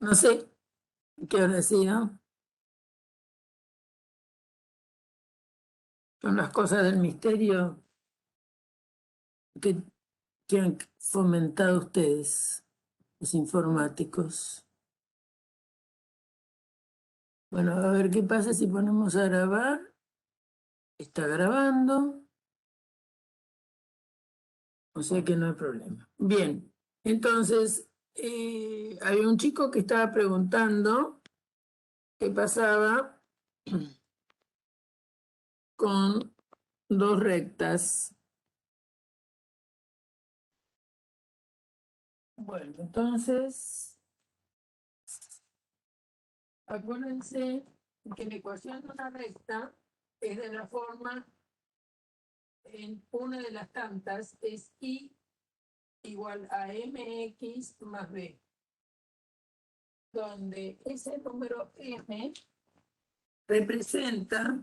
No sé qué habrá sido. Son las cosas del misterio que, que han fomentado ustedes, los informáticos. Bueno, a ver qué pasa si ponemos a grabar. Está grabando, o sea que no hay problema. Bien, entonces, había un chico que estaba preguntando qué pasaba con dos rectas. Bueno, entonces, acuérdense que la ecuación de una recta es de la forma, en una de las tantas, es y igual a mx más b, donde ese número m representa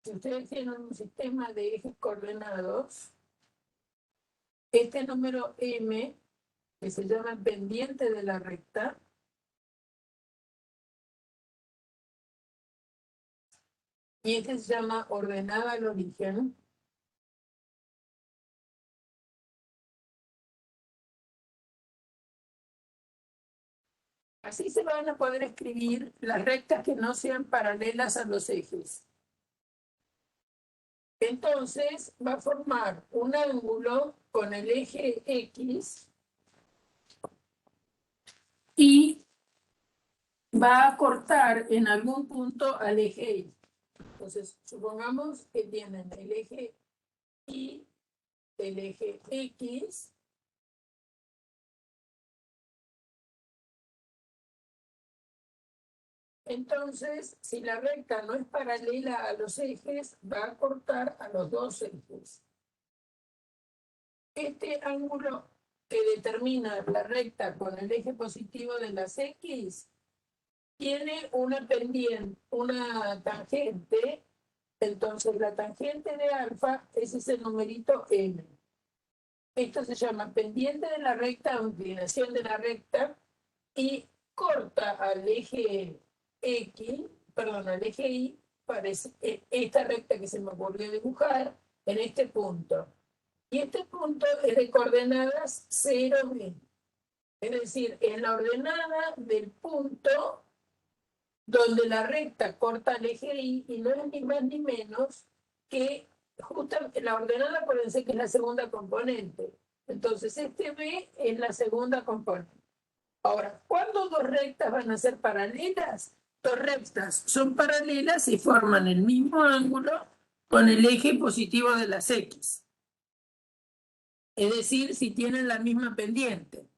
si ustedes tienen un sistema de ejes coordenados, este número m, que se llama pendiente de la recta, y este se llama ordenada al origen, así se van a poder escribir las rectas que no sean paralelas a los ejes. Entonces va a formar un ángulo con el eje X y va a cortar en algún punto al eje Y. Entonces, supongamos que tienen el eje Y, el eje X, entonces, si la recta no es paralela a los ejes, va a cortar a los dos ejes. Este ángulo que determina la recta con el eje positivo de las X tiene una pendiente, una tangente, entonces la tangente de alfa es ese numerito m. Esto se llama pendiente de la recta o inclinación de la recta y corta al eje X, perdón, al eje Y, para esta recta que se me ocurrió dibujar en este punto. Y este punto es de coordenadas 0, b. Es decir, en la ordenada del punto donde la recta corta el eje Y no es ni más ni menos que justamente la ordenada, acuérdense que es la segunda componente. Entonces, este B es la segunda componente. Ahora, ¿cuándo dos rectas van a ser paralelas? Dos rectas son paralelas y forman el mismo ángulo con el eje positivo de las X. Es decir, si tienen la misma pendiente.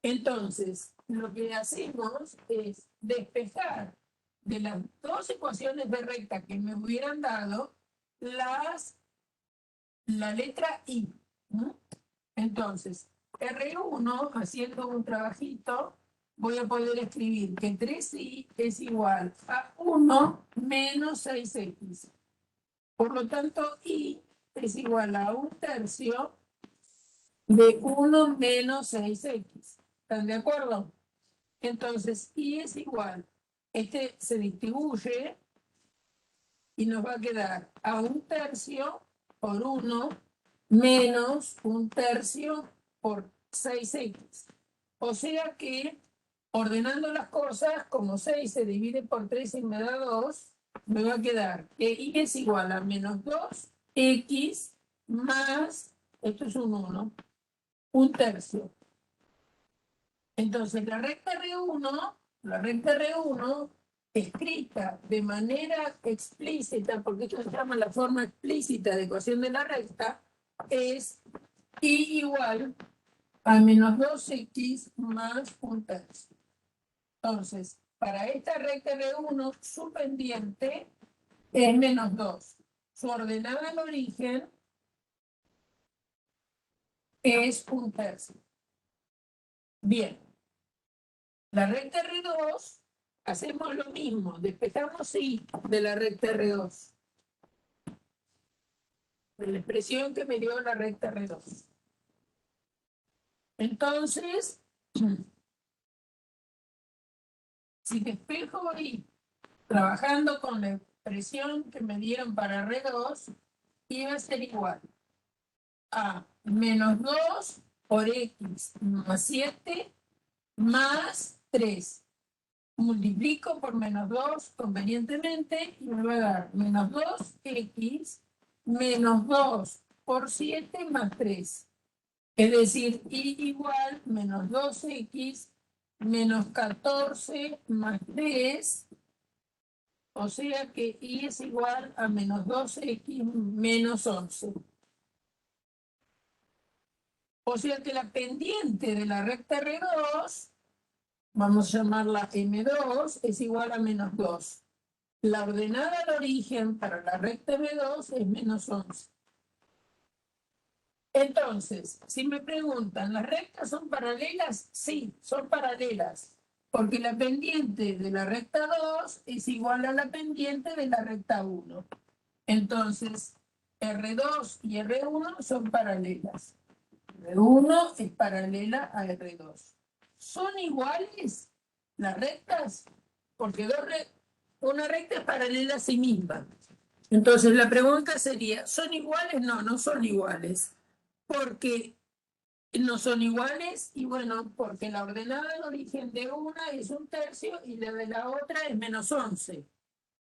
Entonces, lo que hacemos es despejar de las dos ecuaciones de recta que me hubieran dado la letra I. ¿No? Entonces, R1, haciendo un trabajito, voy a poder escribir que 3i es igual a 1 menos 6x. Por lo tanto, I es igual a 1/3 de 1 menos 6x. ¿Están de acuerdo? Entonces, I es igual. Este se distribuye y nos va a quedar a 1/3 por 1 menos 1/3 por 6x. O sea que, ordenando las cosas, como 6 se divide por 3 y me da 2, me va a quedar que Y es igual a menos 2x más, esto es un 1, 1/3. Entonces, la recta R1, escrita de manera explícita, porque esto se llama la forma explícita de ecuación de la recta, es I igual a menos 2x más 1/3. Entonces, para esta recta R1, su pendiente es menos 2. Su ordenada al origen es 1/3. Bien. La recta R2, hacemos lo mismo, despejamos I de la recta R2, de la expresión que me dio la recta R2. Entonces, si despejo I trabajando con la expresión que me dieron para R2, iba a ser igual a menos 2 por X más 7 más 3. Multiplico por menos 2 convenientemente y me va a dar menos 2x menos 2 por 7 más 3. Es decir, y igual menos 2x menos 14 más 3. O sea que y es igual a menos 2x menos 11. O sea que la pendiente de la recta R2, vamos a llamarla M2, es igual a menos 2. La ordenada de origen para la recta M2 es menos 11. Entonces, si me preguntan, ¿las rectas son paralelas? Sí, son paralelas, porque la pendiente de la recta 2 es igual a la pendiente de la recta 1. Entonces, R2 y R1 son paralelas. R1 es paralela a R2. ¿Son iguales las rectas? Porque una recta es paralela a sí misma. Entonces la pregunta sería, ¿son iguales? No, no son iguales. Porque no son iguales y bueno, porque la ordenada de origen de una es 1/3 y la de la otra es menos 11.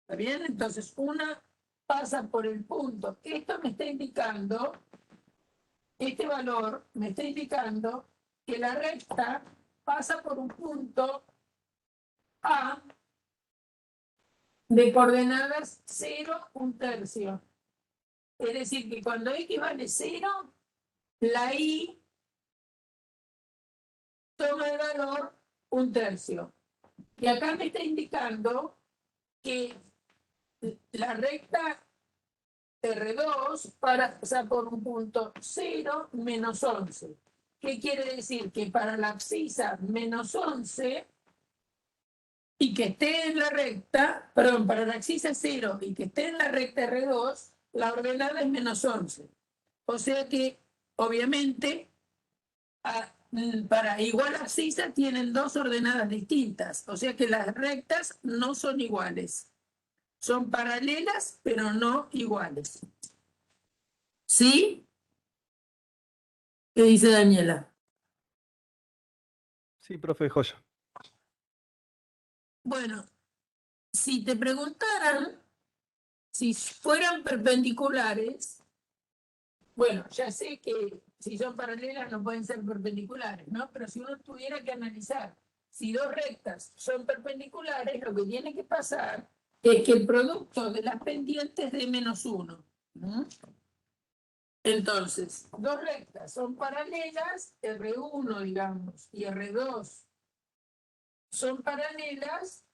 ¿Está bien? Entonces una pasa por el punto. Esto me está indicando, este valor me está indicando que la recta pasa por un punto A de coordenadas 0, 1/3. Es decir, que cuando X vale 0, la Y toma el valor 1/3. Y acá me está indicando que la recta R2 pasa por un punto 0, menos 11. ¿Qué quiere decir? Que para la abscisa menos 11 y que esté en la recta, perdón, para la abscisa 0 y que esté en la recta R2, la ordenada es menos 11. O sea que, obviamente, para igual abscisa tienen dos ordenadas distintas. O sea que las rectas no son iguales. Son paralelas, pero no iguales. ¿Sí? ¿Qué dice Daniela? Sí, profe, joya. Bueno, si te preguntaran si fueran perpendiculares, bueno, ya sé que si son paralelas no pueden ser perpendiculares, ¿no? Pero si uno tuviera que analizar si dos rectas son perpendiculares, lo que tiene que pasar es que el producto de las pendientes de menos 1. ¿No? Entonces, dos rectas son paralelas, R1, digamos, y R2 son paralelas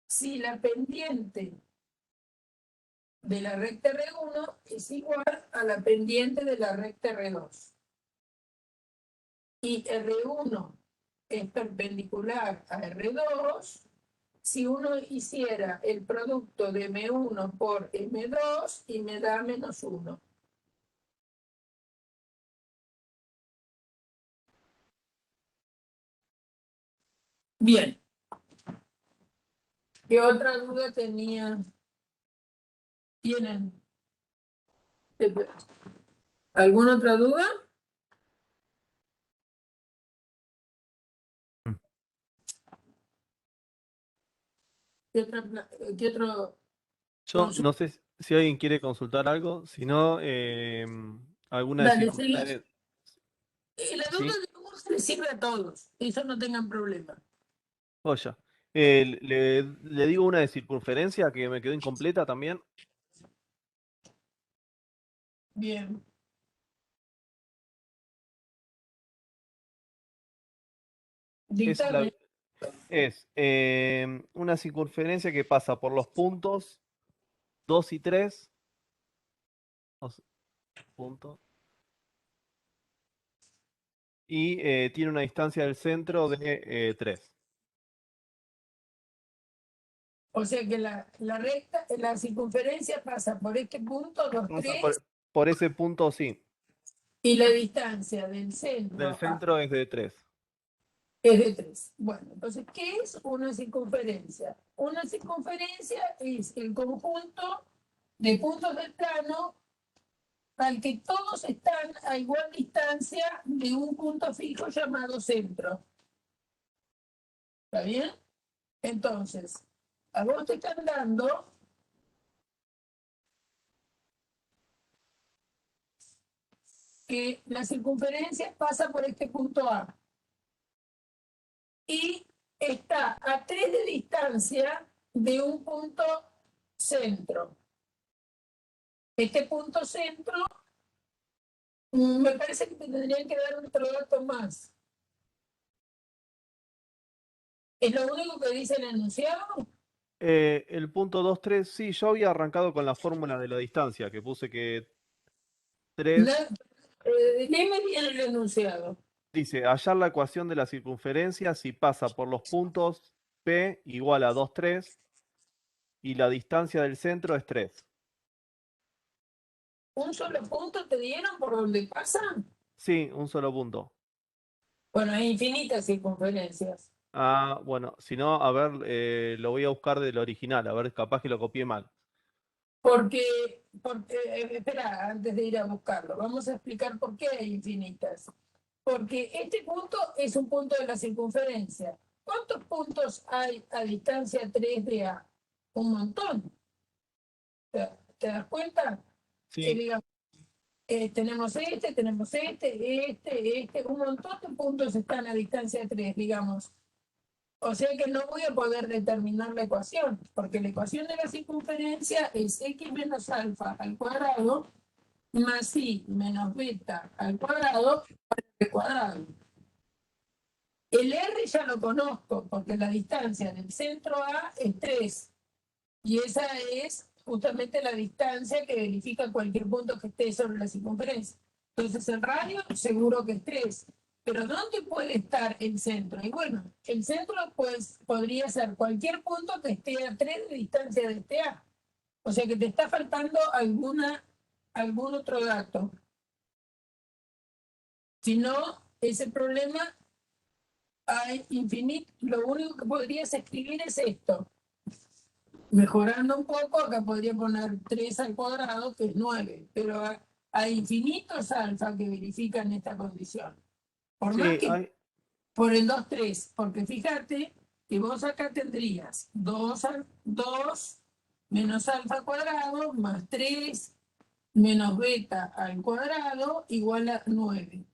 si la pendiente de la recta R1 es igual a la pendiente de la recta R2. Y R1 es perpendicular a R2. Si uno hiciera el producto de M1 por M2 y me da menos 1. Bien. ¿Qué otra duda tienen? ¿Alguna otra duda? ¿Qué otro? Yo no sé si alguien quiere consultar algo, si no, alguna Dale, seguí. circunferencia. La duda ¿Sí? de cómo le sirve a todos. Eso no tengan problema. Joya. Le digo una de circunferencia que me quedó incompleta también. Bien. Es, la, Dictame. es una circunferencia que pasa por los puntos 2 y 3. Punto. y tiene una distancia del centro de 3. O sea que la recta, la circunferencia pasa por este punto, 2, Pasa 3, por ese punto, sí. y la distancia del Del centro centro es de 3. es de 3. Bueno, entonces, ¿qué es una circunferencia? Una circunferencia es el conjunto de puntos del plano al que todos están a igual distancia de un punto fijo llamado centro. ¿Está bien? Entonces, a vos te están dando que la circunferencia pasa por este punto A y está a 3 de distancia de un punto centro. Este punto centro, me parece que te tendrían que dar otro dato más. ¿Es lo único que dice el enunciado? El punto 2, 3, sí, yo había arrancado con la fórmula de la distancia, que puse que 3 Dime bien el enunciado. dice, hallar la ecuación de la circunferencia si pasa por los puntos P igual a 2, 3 y la distancia del centro es 3. ¿Un solo punto te dieron por donde pasan? Sí, un solo punto. Bueno, hay infinitas circunferencias. Ah, bueno, si no, a ver, lo voy a buscar del original, a ver, capaz que lo copié mal. Espera, antes de ir a buscarlo, vamos a explicar por qué hay infinitas. Porque este punto es un punto de la circunferencia. ¿Cuántos puntos hay a distancia 3 de A? Un montón. ¿Te das cuenta? Sí, Digamos, tenemos un montón de puntos están a distancia 3, digamos. O sea que no voy a poder determinar la ecuación, porque la ecuación de la circunferencia es x menos alfa al cuadrado más y menos beta al cuadrado al cuadrado. El R ya lo conozco, porque la distancia del centro A es 3, y esa es justamente la distancia que verifica cualquier punto que esté sobre la circunferencia. Entonces el radio seguro que es 3. Pero ¿dónde puede estar el centro? Y bueno, el centro pues, podría ser cualquier punto que esté a 3 de distancia de este A. O sea que te está faltando algún otro dato. Si no, ese problema hay infinito. Lo único que podrías escribir es esto. Mejorando un poco, acá podría poner 3 al cuadrado, que es 9, pero hay infinitos alfa que verifican esta condición. Por más sí, que hay, por el 2, 3, porque fíjate que vos acá tendrías 2 menos alfa al cuadrado más 3 menos beta al cuadrado igual a 9.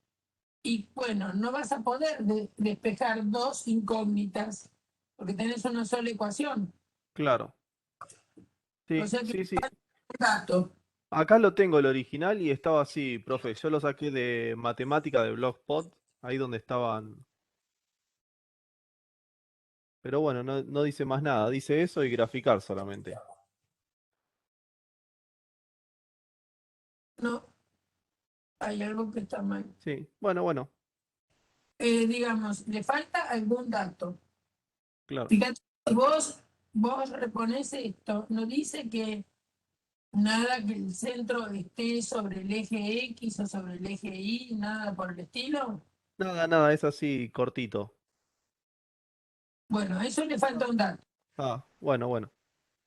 Y bueno, no vas a poder despejar dos incógnitas, porque tenés una sola ecuación. claro. O Sí, sea que sí, sí. dato. Acá lo tengo el original y estaba así, profe. Yo lo saqué de matemática de Blogspot, ahí donde estaban. Pero bueno, no dice más nada, dice eso y graficar solamente. No, hay algo que está mal. Sí, bueno, bueno, Digamos, le falta algún dato. claro. Fíjate, si vos reponés esto, no dice que nada que el centro esté sobre el eje X o sobre el eje Y, nada por el estilo. Nada, nada, es así cortito. Bueno, a eso le falta un dato. Ah, bueno, bueno.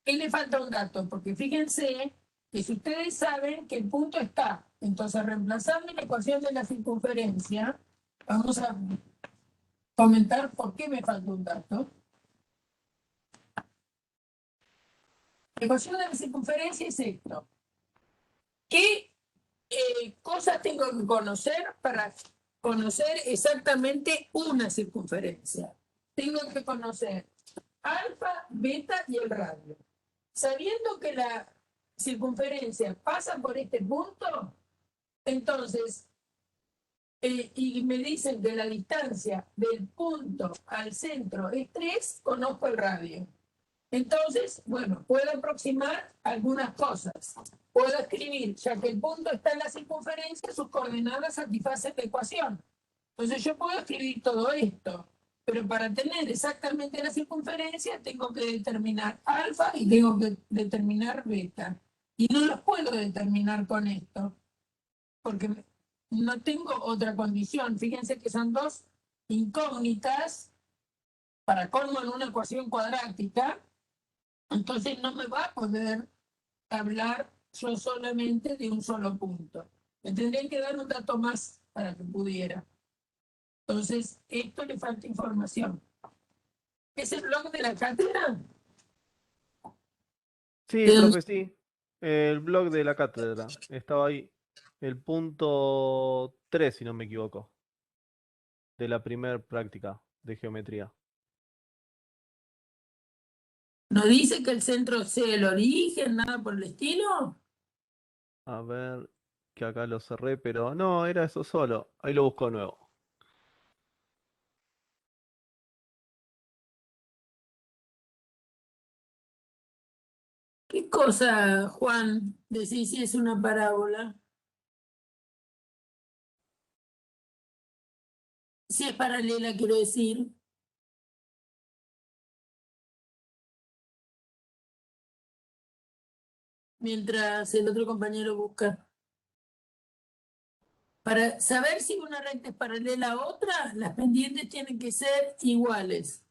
¿Qué le falta un dato? Porque fíjense que si ustedes saben que el punto está, entonces reemplazando la ecuación de la circunferencia, vamos a comentar por qué me falta un dato. La ecuación de la circunferencia es esto. ¿Qué cosas tengo que conocer para conocer exactamente una circunferencia? Tengo que conocer alfa, beta y el radio. Sabiendo que la circunferencia pasa por este punto, entonces, y me dicen que la distancia del punto al centro es 3, conozco el radio. Entonces, bueno, puedo aproximar algunas cosas. Puedo escribir, ya que el punto está en la circunferencia, sus coordenadas satisfacen la ecuación. Entonces yo puedo escribir todo esto, pero para tener exactamente la circunferencia tengo que determinar alfa y tengo que determinar beta. Y no los puedo determinar con esto, porque no tengo otra condición. Fíjense que son dos incógnitas para colmo en una ecuación cuadrática, entonces no me va a poder hablar yo solamente de un solo punto. Me tendrían que dar un dato más para que pudiera. Entonces, esto le falta información. ¿Es el blog de la cátedra? Sí, profe, sí. El blog de la cátedra. Estaba ahí. El punto 3, si no me equivoco, de la primer práctica de geometría. ¿No dice que el centro sea el origen, nada por el estilo? A ver, que acá lo cerré, pero no, era eso solo. Ahí lo busco de nuevo. ¿Qué cosa, Juan, decís si es una parábola? Si es paralela, quiero decir. Mientras el otro compañero busca. Para saber si una recta es paralela a otra, las pendientes tienen que ser iguales.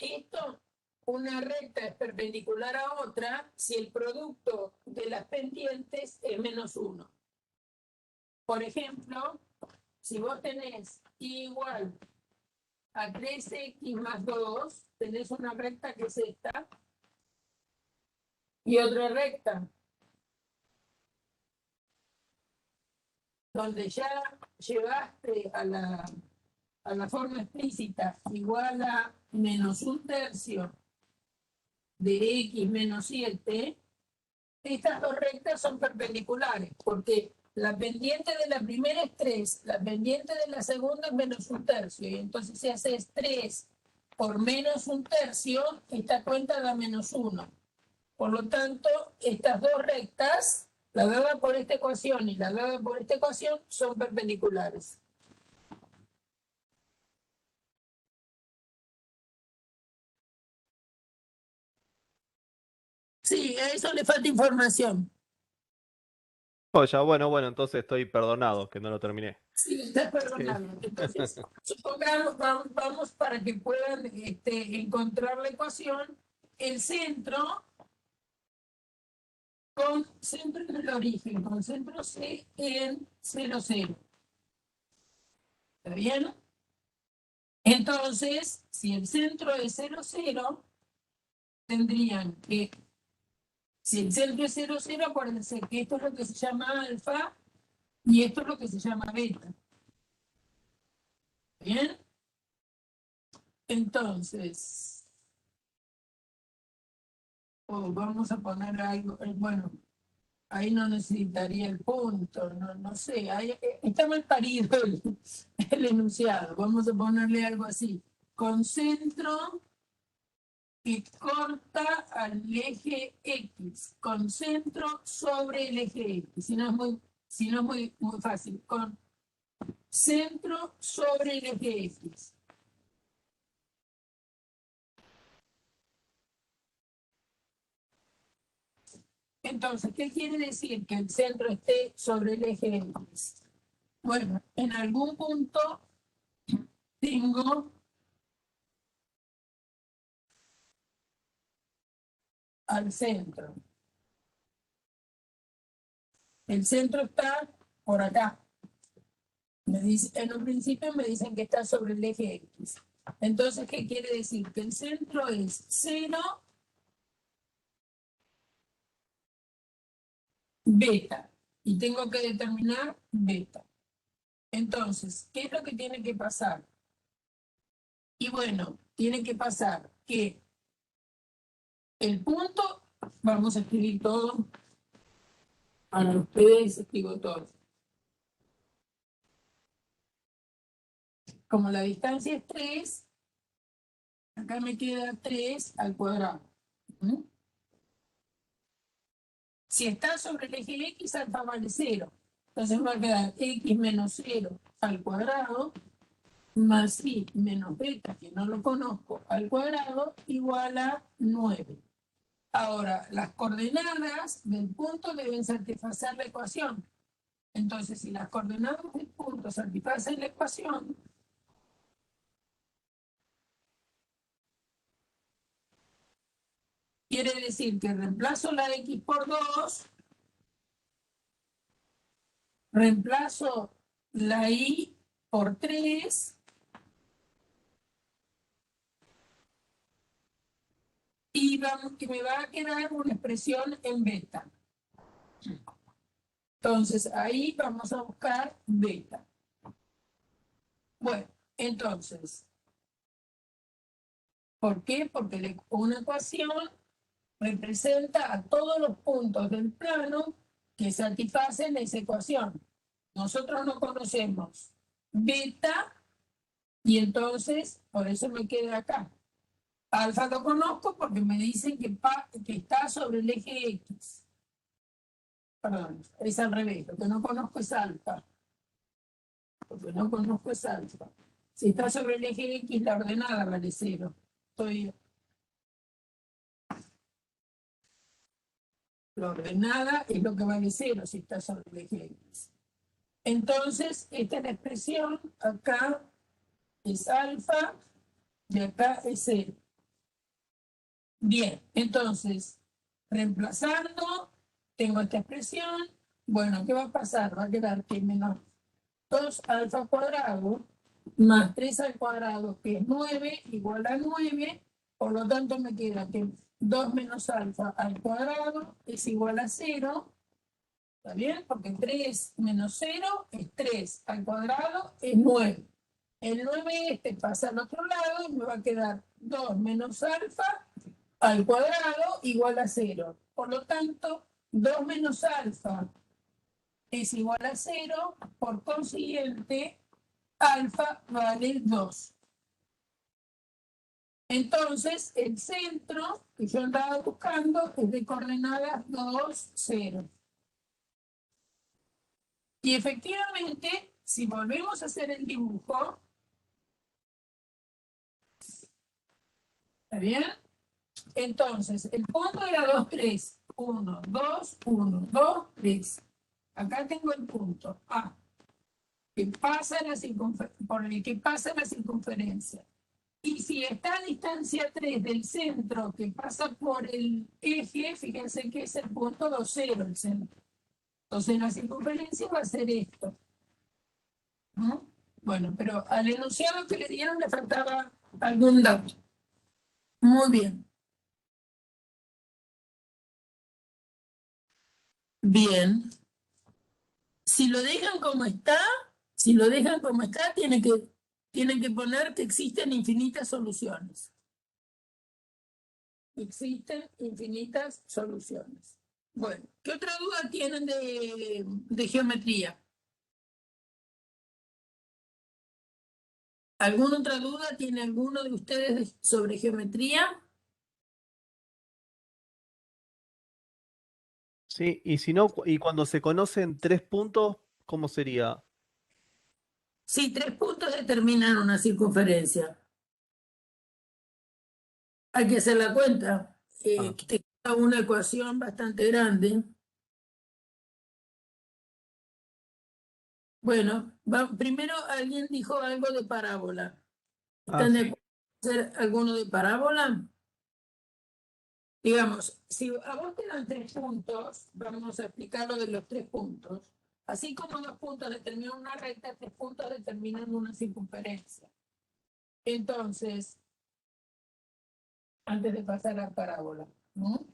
Esto, una recta es perpendicular a otra si el producto de las pendientes es -1. Por ejemplo, si vos tenés y igual a 3x más 2, tenés una recta que es esta y otra recta donde ya llevaste a la forma explícita igual a -1/3 de x menos 7, estas dos rectas son perpendiculares, porque la pendiente de la primera es 3, la pendiente de la segunda es -1/3, y entonces si haces 3 por -1/3, esta cuenta da -1. Por lo tanto, estas dos rectas, la dada por esta ecuación y la dada por esta ecuación, son perpendiculares. Sí, a eso le falta información. Joya, bueno, entonces estoy perdonado que no lo terminé. Sí, está perdonado. Entonces, supongamos, vamos para que puedan encontrar la ecuación, el centro con centro en el origen, con centro C en 0, 0. ¿Está bien? Entonces, si el centro es 0, 0, tendrían que, si el centro es 0, 0, acuérdense que esto es lo que se llama alfa y esto es lo que se llama beta. ¿Bien? Entonces, vamos a poner algo, bueno, ahí no necesitaría el punto, no sé, está mal parido el enunciado, vamos a ponerle algo así, con centro que corta al eje X, con centro sobre el eje X, si no es muy fácil, con centro sobre el eje X. Entonces, ¿qué quiere decir que el centro esté sobre el eje X? Bueno, en algún punto tengo al centro. El centro está por acá. En un principio me dicen que está sobre el eje X. Entonces, ¿qué quiere decir? Que el centro es 0, beta. Y tengo que determinar beta. Entonces, ¿qué es lo que tiene que pasar? Y bueno, tiene que pasar que el punto, vamos a escribir todo, para ustedes escribo todo. Como la distancia es 3, acá me queda 3 al cuadrado. ¿Mm? Si está sobre el eje X, alfa vale 0. Entonces va a quedar X menos 0 al cuadrado más i menos beta, que no lo conozco, al cuadrado, igual a 9. Ahora, las coordenadas del punto deben satisfacer la ecuación. Entonces, si las coordenadas del punto satisfacen la ecuación, quiere decir que reemplazo la x por 2, reemplazo la y por 3, y me va a quedar una expresión en beta. Entonces, ahí vamos a buscar beta. Bueno, entonces, ¿por qué? Porque una ecuación representa a todos los puntos del plano que satisfacen esa ecuación. Nosotros no conocemos beta y entonces por eso me queda acá. Alfa lo conozco porque me dicen que está sobre el eje X. Perdón, es al revés. Lo que no conozco es alfa. Lo que no conozco es alfa. Si está sobre el eje X, la ordenada vale 0. La ordenada es lo que vale 0 si está sobre el eje X. Entonces, esta es la expresión. Acá es alfa y acá es 0. Bien, entonces, reemplazando, tengo esta expresión. Bueno, ¿qué va a pasar? Va a quedar que menos 2 alfa al cuadrado más 3 al cuadrado, que es 9, igual a 9. Por lo tanto, me queda que 2 menos alfa al cuadrado es igual a 0. ¿Está bien? Porque 3 menos 0 es 3 al cuadrado es 9. El 9 pasa al otro lado y me va a quedar 2 menos alfa al cuadrado igual a 0. Por lo tanto, 2 menos alfa es igual a 0. Por consiguiente, alfa vale 2. Entonces, el centro que yo andaba buscando es de coordenadas 2, 0. Y efectivamente, si volvemos a hacer el dibujo, ¿está bien? Entonces, el punto era 2, 3. 1, 2, 1, 2, 3. Acá tengo el punto A, que pasa por el que pasa la circunferencia. Y si está a distancia 3 del centro, que pasa por el eje, fíjense que es el punto 2, 0, el centro. Entonces, la circunferencia va a ser esto. ¿No? Bueno, pero al enunciado que le dieron le faltaba algún dato. Muy bien. Bien. Si lo dejan como está, tienen que poner que existen infinitas soluciones. Existen infinitas soluciones. Bueno, ¿qué otra duda tienen de geometría? ¿Alguna otra duda tiene alguno de ustedes sobre geometría? Sí, y si no, y cuando se conocen 3 puntos, ¿cómo sería? Sí, 3 puntos determinan una circunferencia. Hay que hacer la cuenta. Ah, Que tenga una ecuación bastante grande. Bueno, primero alguien dijo algo de parábola. ¿Están de sí. acuerdo en hacer alguno de parábola? Digamos, si a vos te dan 3 puntos, vamos a explicar lo de los 3 puntos. Así como 2 puntos determinan una recta, 3 puntos determinan una circunferencia. Entonces, antes de pasar a parábola, ¿no?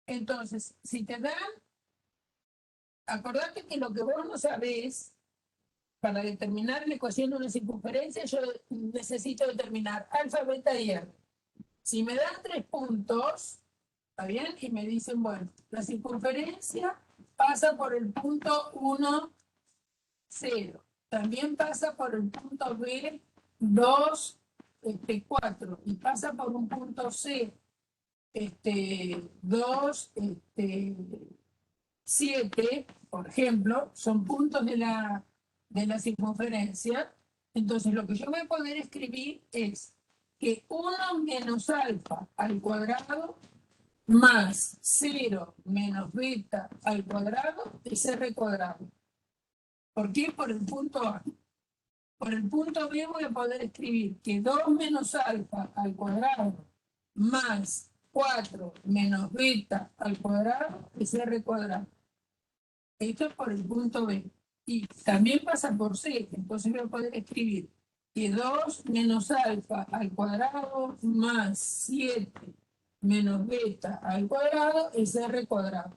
Entonces, si te dan, acordate que lo que vos no sabés, para determinar la ecuación de una circunferencia, yo necesito determinar alfa, beta y r. Si me dan 3 puntos, ¿está bien? Y me dicen, bueno, la circunferencia pasa por el punto 1, 0. También pasa por el punto B, 2, 4. Y pasa por un punto C, 2, 7, por ejemplo, son puntos de la de la circunferencia. Entonces lo que yo voy a poder escribir es que 1 menos alfa al cuadrado más 0 menos beta al cuadrado es r cuadrado. ¿Por qué? Por el punto A. Por el punto B voy a poder escribir que 2 menos alfa al cuadrado más 4 menos beta al cuadrado es r cuadrado. Esto es por el punto B. Y también pasa por C. Entonces voy a poder escribir que 2 menos alfa al cuadrado más 7 menos beta al cuadrado es r cuadrado.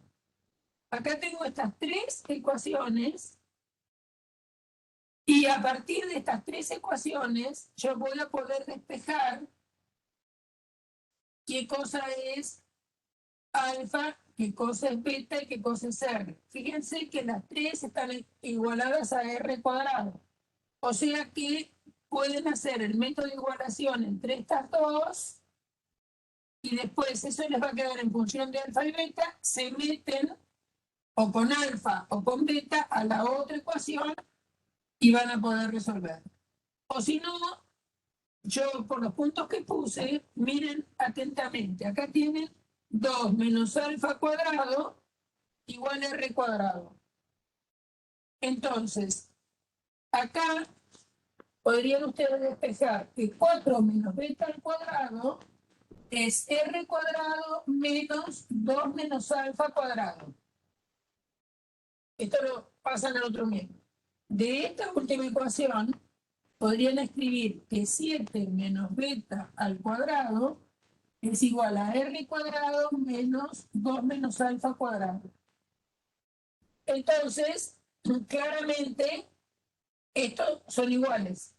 Acá tengo estas tres ecuaciones y a partir de estas tres ecuaciones yo voy a poder despejar qué cosa es alfa, qué cosa es beta y qué cosa es r. Fíjense que las tres están igualadas a r cuadrado. O sea que pueden hacer el método de igualación entre estas dos y después eso les va a quedar en función de alfa y beta, se meten o con alfa o con beta a la otra ecuación y van a poder resolver. O si no, yo por los puntos que puse, miren atentamente, acá tienen 2 menos alfa cuadrado igual a r cuadrado. Entonces, acá podrían ustedes despejar que 4 menos beta al cuadrado es r cuadrado menos 2 menos alfa cuadrado. Esto lo pasan al otro miembro. De esta última ecuación, podrían escribir que 7 menos beta al cuadrado es igual a r cuadrado menos 2 menos alfa cuadrado. Entonces, claramente, estos son iguales.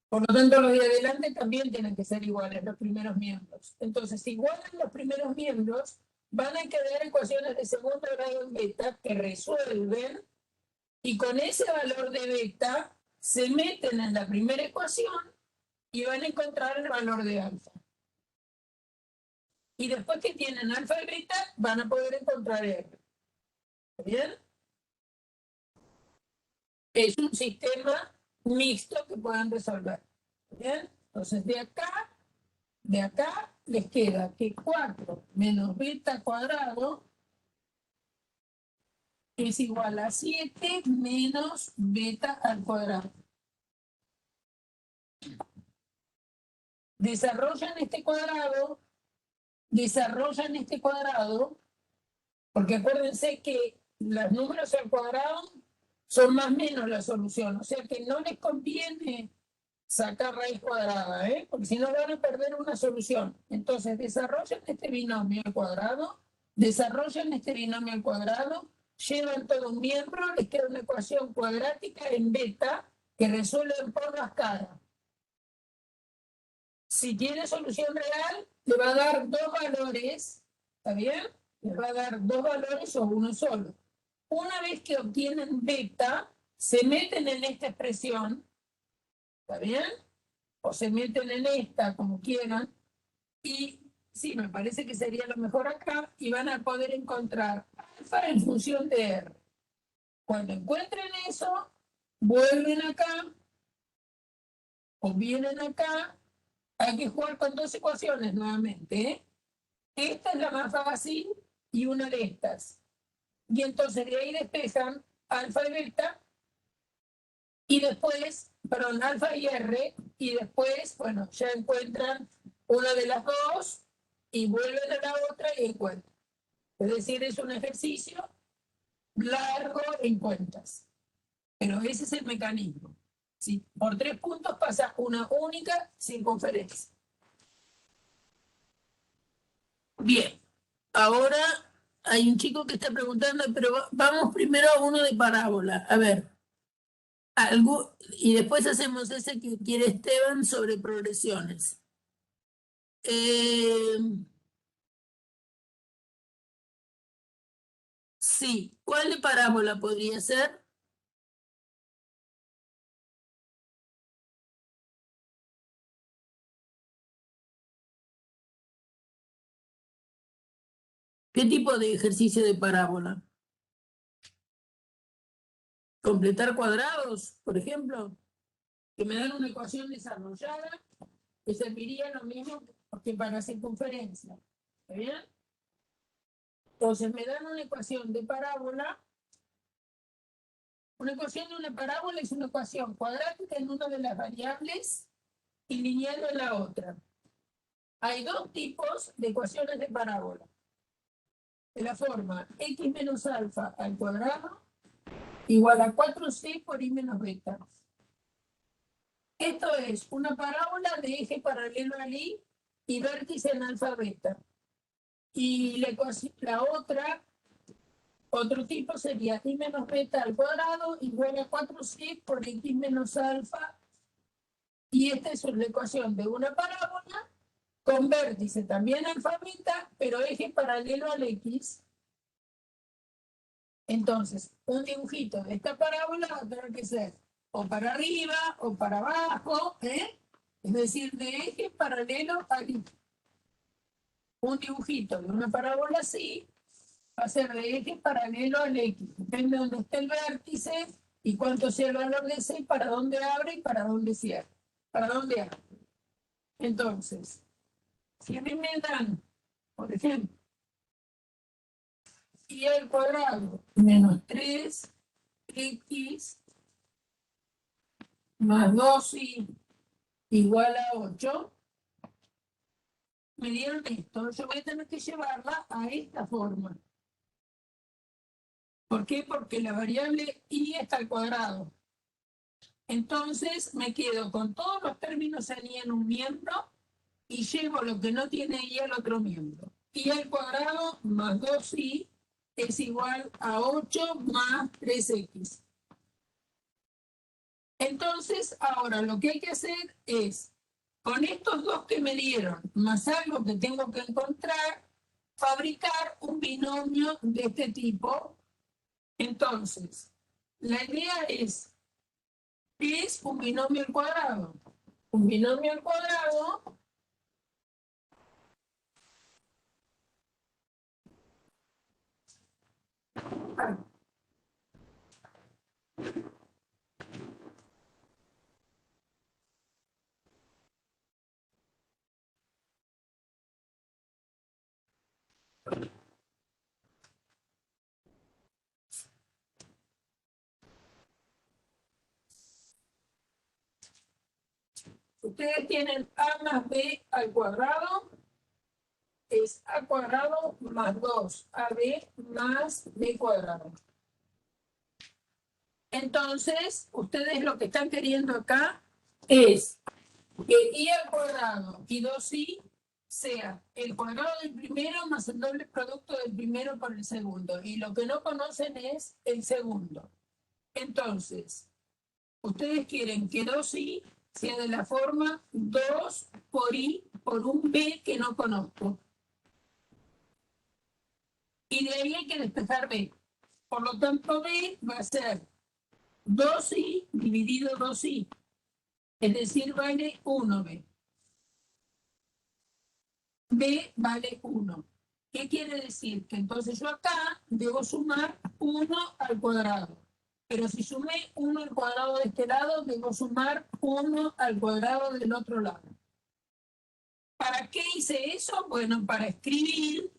Por lo tanto, los de adelante también tienen que ser iguales, los primeros miembros. Entonces, si igualan los primeros miembros, van a quedar ecuaciones de segundo grado en beta que resuelven y con ese valor de beta se meten en la primera ecuación y van a encontrar el valor de alfa. Y después que tienen alfa y beta, van a poder encontrar R. ¿Bien? Es un sistema mixto que puedan resolver. ¿Bien? Entonces, de acá les queda que 4 menos beta cuadrado es igual a 7 menos beta al cuadrado. Desarrollan este cuadrado, porque acuérdense que los números al cuadrado son más o menos la solución, o sea que no les conviene sacar raíz cuadrada, porque si no van a perder una solución. Entonces desarrollan este binomio al cuadrado, llevan todo un miembro, les queda una ecuación cuadrática en beta que resuelven por las caras. Si tiene solución real, le va a dar dos valores, ¿está bien? Les va a dar dos valores o uno solo. Una vez que obtienen beta, se meten en esta expresión, ¿está bien? O se meten en esta, como quieran, y sí, me parece que sería lo mejor acá, y van a poder encontrar alfa en función de R. Cuando encuentren eso, vuelven acá, o vienen acá, hay que jugar con dos ecuaciones nuevamente, Esta es la más fácil y una de estas. Y entonces de ahí despejan alfa y beta, y después, perdón, alfa y R, y después, bueno, ya encuentran una de las dos y vuelven a la otra y encuentran. Es decir, es un ejercicio largo en cuentas. Pero ese es el mecanismo. ¿Sí? Por 3 puntos pasa una única circunferencia. Bien, ahora hay un chico que está preguntando, pero vamos primero a uno de parábola. A ver, y después hacemos ese que quiere Esteban sobre progresiones. Sí, ¿cuál de parábola podría ser? ¿Qué tipo de ejercicio de parábola? completar cuadrados, por ejemplo, que me dan una ecuación desarrollada que serviría lo mismo que para circunferencia. ¿Está bien? Entonces me dan una ecuación de parábola. Una ecuación de una parábola es una ecuación cuadrática en una de las variables y lineal en la otra. Hay dos tipos de ecuaciones de parábola. De la forma x menos alfa al cuadrado igual a 4c por y menos beta. Esto es una parábola de eje paralelo al y vértice en alfa beta. Y la otra, otro tipo sería y menos beta al cuadrado igual a 4c por x menos alfa. Y esta es la ecuación de una parábola con vértice también alfa beta, pero eje paralelo al x. Entonces, un dibujito de esta parábola va a tener que ser o para arriba o para abajo, es decir, de eje paralelo al y. Un dibujito de una parábola así va a ser de eje paralelo al x. Depende de dónde esté el vértice y cuánto sea el valor de c, para dónde abre y para dónde cierra. Para dónde abre. Entonces, si a mí me dan, por ejemplo, y al cuadrado menos 3x más 2y igual a 8, me dieron esto, yo voy a tener que llevarla a esta forma. ¿Por qué? Porque la variable y está al cuadrado. Entonces me quedo con todos los términos en y en un miembro y llevo lo que no tiene y al otro miembro. Y al cuadrado más 2y es igual a 8 más 3x. Entonces, ahora lo que hay que hacer es, con estos dos que me dieron, más algo que tengo que encontrar, fabricar un binomio de este tipo. Entonces, la idea es, ¿qué es un binomio al cuadrado? Un binomio al cuadrado ustedes tienen a más b al cuadrado, es a cuadrado más 2ab más b cuadrado. Entonces, ustedes lo que están queriendo acá es que y al cuadrado y 2y sea el cuadrado del primero más el doble producto del primero por el segundo. Y lo que no conocen es el segundo. Entonces, ustedes quieren que 2y sea de la forma 2 por y por un b que no conozco. Y de ahí hay que despejar b. Por lo tanto, b va a ser 2y dividido 2y. Es decir, vale 1b. B vale 1. ¿Qué quiere decir? Que entonces yo acá debo sumar 1 al cuadrado. Pero si sumé 1 al cuadrado de este lado, debo sumar 1 al cuadrado del otro lado. ¿Para qué hice eso? Bueno, para escribir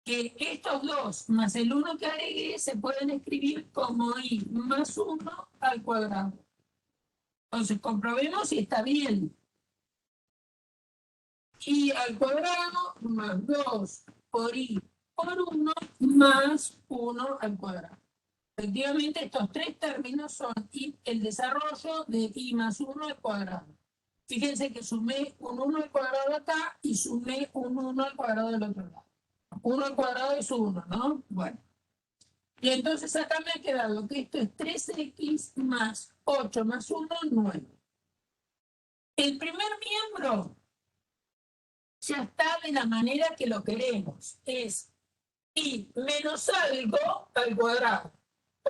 que estos dos más el 1 que agregué se pueden escribir como y más 1 al cuadrado. Entonces comprobemos si está bien. Y al cuadrado más 2 por y por 1 más 1 al cuadrado. Efectivamente, estos tres términos son el desarrollo de y más 1 al cuadrado. Fíjense que sumé un 1 al cuadrado acá y sumé un 1 al cuadrado del otro lado. 1 al cuadrado es 1, ¿no? Bueno. Y entonces acá me ha quedado que esto es 3x más 8 más 1, 9. El primer miembro ya está de la manera que lo queremos. Es y menos algo al cuadrado.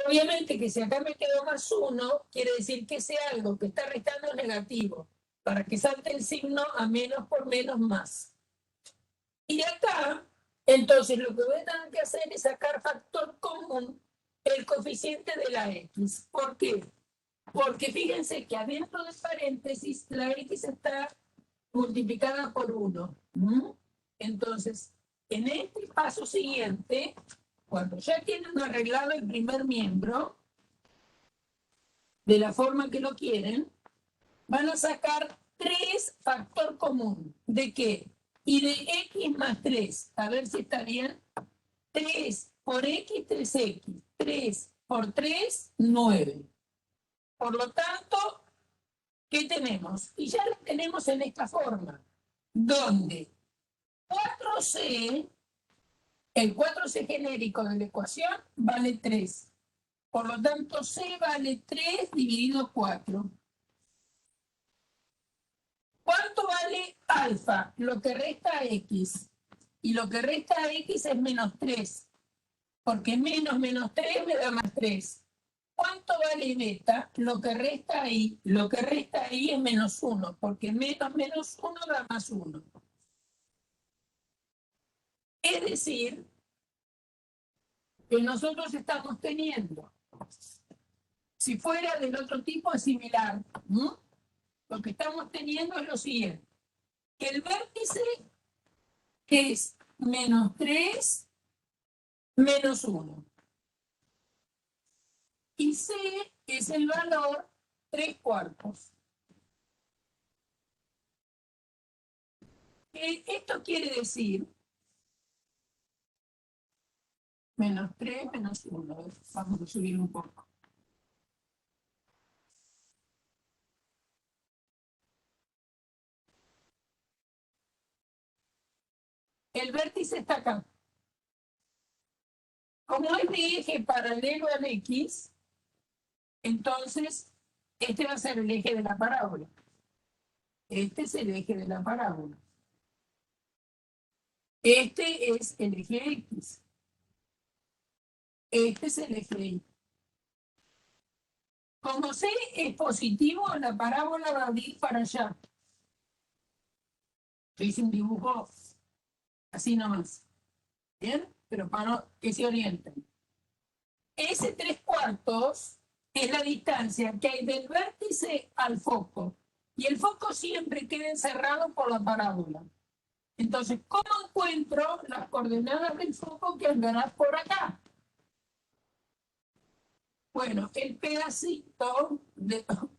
Obviamente que si acá me quedó más 1, quiere decir que ese algo que está restando es negativo, para que salte el signo a menos por menos más. Y acá, entonces lo que voy a tener que hacer es sacar factor común el coeficiente de la X. ¿Por qué? Porque fíjense que adentro del paréntesis la X está multiplicada por 1. Entonces, en este paso siguiente, cuando ya tienen arreglado el primer miembro, de la forma que lo quieren, van a sacar 3 factor común. ¿De qué? Y de X más 3. A ver si está bien. 3 por X, 3X. 3 por 3, 9. Por lo tanto, ¿qué tenemos? Y ya lo tenemos en esta forma, donde 4C, el 4C genérico de la ecuación, vale 3. Por lo tanto, C vale 3 dividido 4. ¿Cuánto vale alfa? Lo que resta a X. Y lo que resta a X es menos 3. Porque menos 3 me da más 3. ¿Cuánto vale beta? Lo que resta ahí. Lo que resta ahí es menos 1. Porque menos 1 da más 1. Es decir, que nosotros estamos teniendo, si fuera del otro tipo es similar, ¿no? Lo que estamos teniendo es lo siguiente, que el vértice es menos 3, menos 1. Y C es el valor 3/4. Esto quiere decir menos 3, menos 1. Vamos a subir un poco. El vértice está acá. Como es de eje paralelo al X, entonces este va a ser el eje de la parábola. Este es el eje de la parábola. Este es el eje X. Este es el eje Y. Como C es positivo, la parábola va a ir para allá. Yo hice un dibujo así nomás. ¿Bien? Pero para que se orienten. Ese 3/4 es la distancia que hay del vértice al foco. Y el foco siempre queda encerrado por la parábola. Entonces, ¿cómo encuentro las coordenadas del foco que andará por acá? Bueno, el pedacito,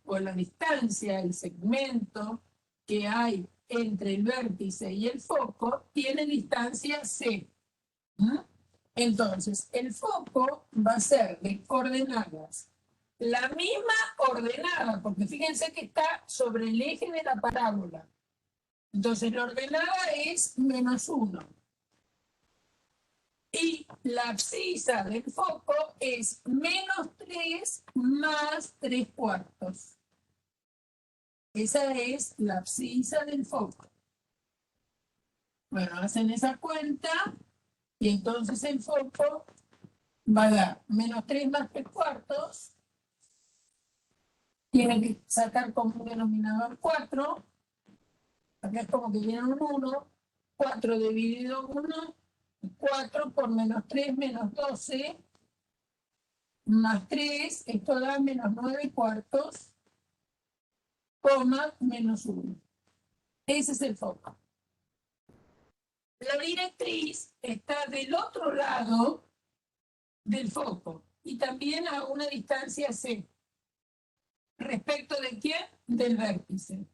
o la distancia, el segmento que hay entre el vértice y el foco, tiene distancia C. Entonces, el foco va a ser de coordenadas. La misma ordenada, porque fíjense que está sobre el eje de la parábola. Entonces, la ordenada es menos 1. Y la abscisa del foco es menos 3 más 3/4. Esa es la abscisa del foco. Bueno, hacen esa cuenta y entonces el foco va a dar menos 3 más 3/4. Tiene que sacar como un denominador 4. Acá es como que viene un 1. 4 dividido 1. 4 por menos 3, menos 12. Más 3, esto da menos 9/4, coma, menos 1. Ese es el foco. La directriz está del otro lado del foco y también a una distancia C. ¿Respecto de quién? Del vértice.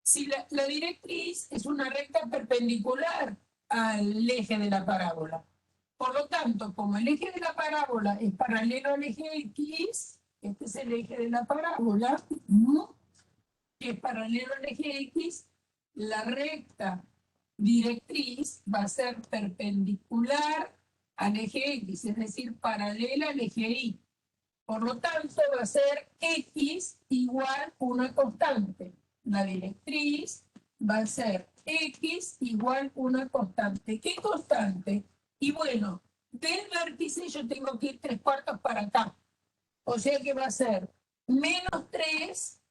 Si la directriz es una recta perpendicular al eje de la parábola. Por lo tanto, como el eje de la parábola es paralelo al eje X, este es el eje de la parábola, ¿no? Que es paralelo al eje X, la recta directriz va a ser perpendicular al eje X, es decir, paralela al eje Y. Por lo tanto, va a ser X igual una constante. La directriz va a ser X igual una constante. ¿Qué constante? Y bueno, del vértice yo tengo que ir 3/4 para acá. O sea que va a ser menos 3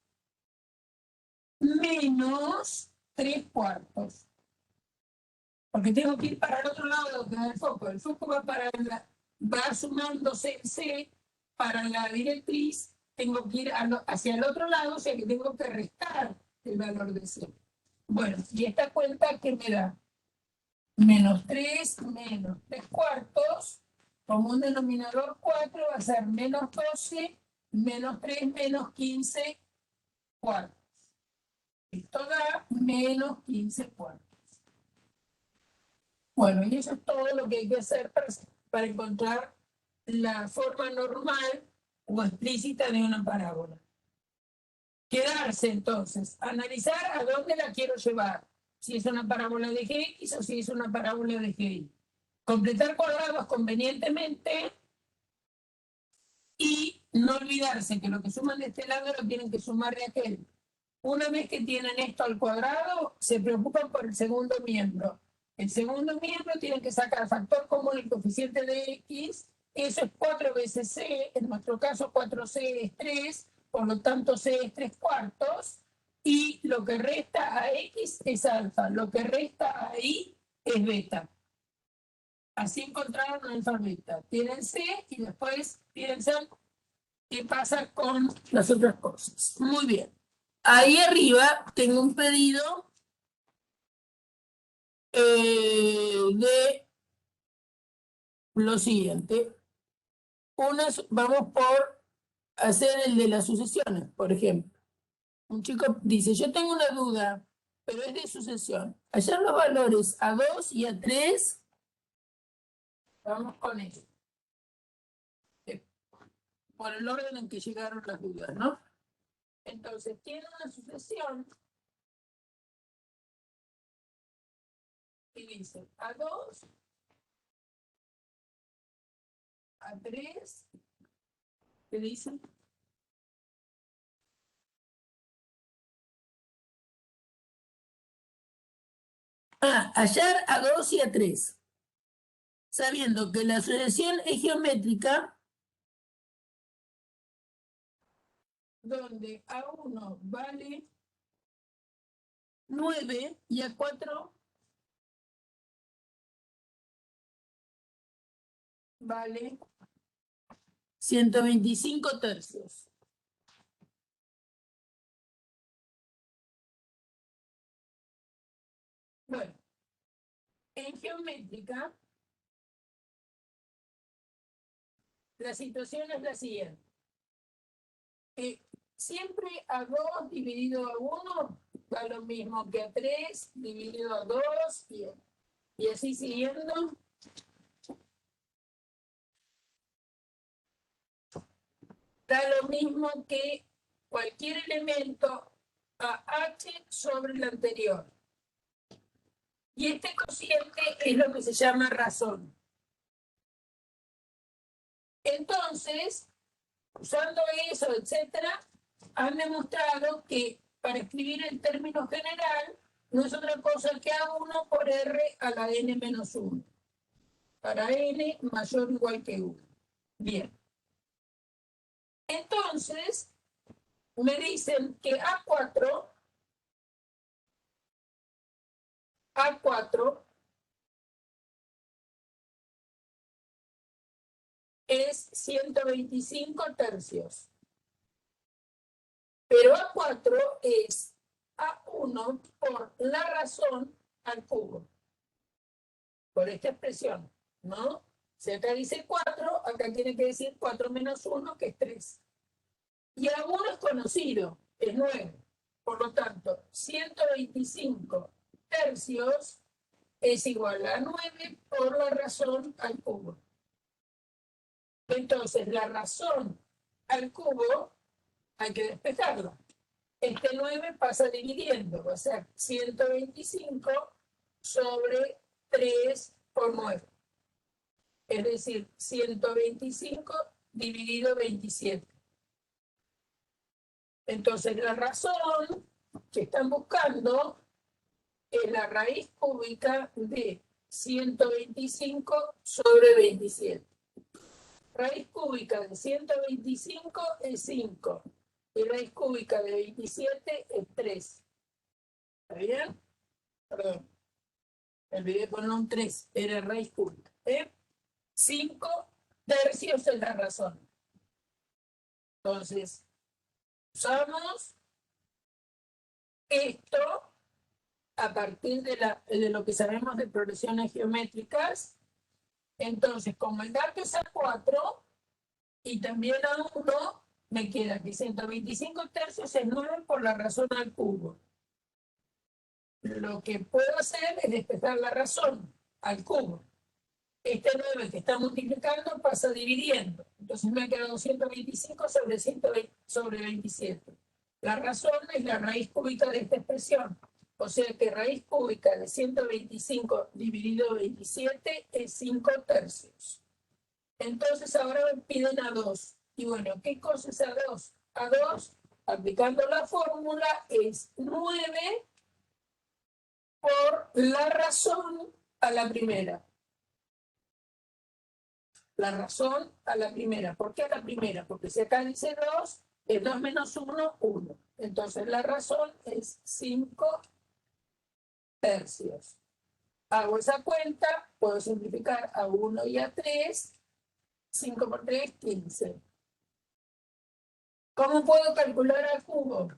menos 3/4. Porque tengo que ir para el otro lado del foco. El foco va para va sumándose C para la directriz, tengo que ir hacia el otro lado, o sea que tengo que restar el valor de C. Bueno, y esta cuenta que me da menos 3 menos 3 cuartos, como un denominador 4 va a ser menos 12, menos 3 menos 15 cuartos. Esto da menos 15 cuartos. Bueno, y eso es todo lo que hay que hacer para encontrar la forma normal o explícita de una parábola. Quedarse entonces, analizar a dónde la quiero llevar, si es una parábola de Gx o si es una parábola de GY. Completar cuadrados convenientemente y no olvidarse que lo que suman de este lado lo tienen que sumar de aquel. Una vez que tienen esto al cuadrado, se preocupan por el segundo miembro. El segundo miembro tiene que sacar factor común el coeficiente de X, eso es 4 veces C, en nuestro caso 4C es 3, por lo tanto C es 3 cuartos, y lo que resta a X es alfa, lo que resta a Y es beta. Así encontraron un alfa beta. Tienen C y después piensan qué pasa con las otras cosas. Muy bien. Ahí arriba tengo un pedido de lo siguiente. Vamos por hacer el de las sucesiones, por ejemplo. Un chico dice, yo tengo una duda, pero es de sucesión. Hallar los valores a 2 y a 3. Vamos con eso. Por el orden en que llegaron las dudas, ¿no? Entonces, tiene una sucesión y dice a 2, a 3, ¿qué dicen? Hallar a 2 y a 3. Sabiendo que la sucesión es geométrica, donde A1 vale 9 y A4 vale 125 tercios. Bueno, en geométrica, la situación es la siguiente. Siempre a 2 dividido a 1 da lo mismo que a 3 dividido a 2 y así siguiendo. Da lo mismo que cualquier elemento a h sobre el anterior. Y este cociente es lo que se llama razón. Entonces, usando eso, etcétera, han demostrado que para escribir en términos general no es otra cosa que A1 por R a la n menos 1. Para n mayor o igual que 1. Bien. Entonces, me dicen que A4 es 125 tercios. Pero A4 es A1 por la razón al cubo. Por esta expresión, ¿no? Si acá dice 4, acá tiene que decir 4 menos 1, que es 3. Y A1 es conocido, es 9. Por lo tanto, 125 tercios es igual a 9 por la razón al cubo. Entonces, la razón al cubo hay que despejarlo. Este 9 pasa dividiendo, va a ser 125 sobre 3 por 9. Es decir, 125 dividido 27. Entonces, la razón que están buscando es la raíz cúbica de 125 sobre 27. Raíz cúbica de 125 es 5. Y raíz cúbica de 27 es 3. ¿Está bien? Perdón. Me olvidé poner un 3. Era raíz cúbica. 5 tercios es la razón. Entonces, usamos esto a partir de lo que sabemos de progresiones geométricas. Entonces, como el dato es a 4 y también a 1, me queda que 125 tercios es 9 por la razón al cubo. Lo que puedo hacer es despejar la razón al cubo. Este 9 que está multiplicando pasa dividiendo. Entonces me ha quedado 125 sobre 27. La razón es la raíz cúbica de esta expresión. O sea que raíz cúbica de 125 dividido 27 es 5 tercios. Entonces ahora me piden a 2. Y bueno, ¿qué cosa es a 2? A 2, aplicando la fórmula, es 9 por la razón a la primera. La razón a la primera. ¿Por qué a la primera? Porque si acá dice 2, es 2 menos 1, 1. Entonces la razón es 5 tercios. Hago esa cuenta, puedo simplificar a 1 y a 3. 5 por 3, 15. ¿Cómo puedo calcular al cubo?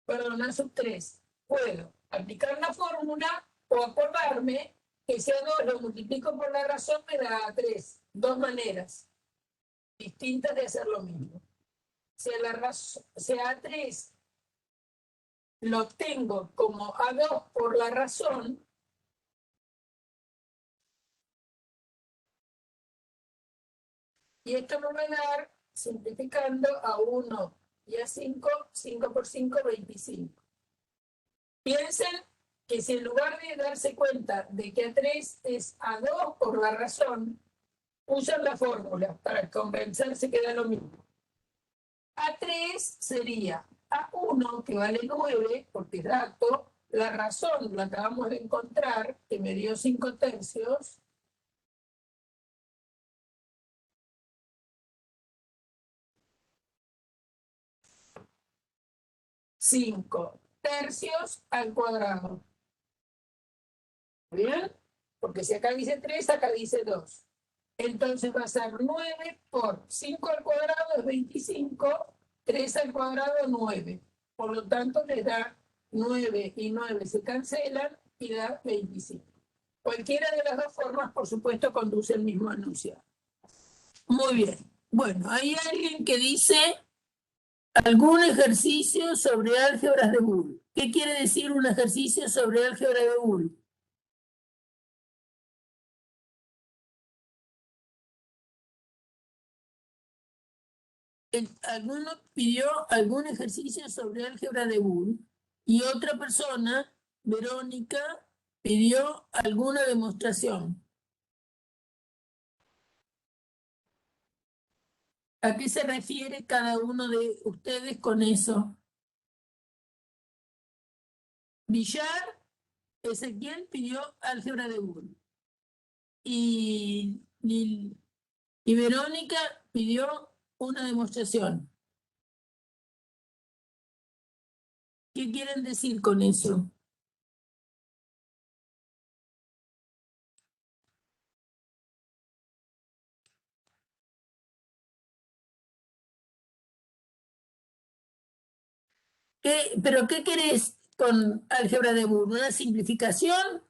Perdón, a sub 3. Puedo aplicar la fórmula o acordarme que si a 2 lo multiplico por la razón me da a 3. Dos maneras distintas de hacer lo mismo. Si a 3 lo tengo como a 2 por la razón, y esto me va a dar, simplificando, a 1 y a 5, 5 por 5, 25. Piensen que si en lugar de darse cuenta de que a 3 es a 2 por la razón, usan la fórmula para convencerse que da lo mismo. A 3 sería a 1, que vale 9, porque es dato, la razón la acabamos de encontrar, que me dio 5 tercios. Cinco tercios al cuadrado. ¿Bien? Porque si acá dice 3, acá dice 2. Entonces va a ser 9 por 5 al cuadrado es 25, 3 al cuadrado 9. Por lo tanto, les da 9 y 9 se cancelan y da 25. Cualquiera de las dos formas, por supuesto, conduce al mismo anuncio. Muy bien. Bueno, hay alguien que dice algún ejercicio sobre álgebras de Boole. ¿Qué quiere decir un ejercicio sobre álgebra de Boole? Alguno pidió algún ejercicio sobre álgebra de Boole y otra persona, Verónica, pidió alguna demostración. ¿A qué se refiere cada uno de ustedes con eso? Villar, Ezequiel pidió álgebra de Boole y Verónica pidió una demostración. ¿Qué quieren decir con eso? ¿Pero qué querés con álgebra de Boole? ¿Una simplificación?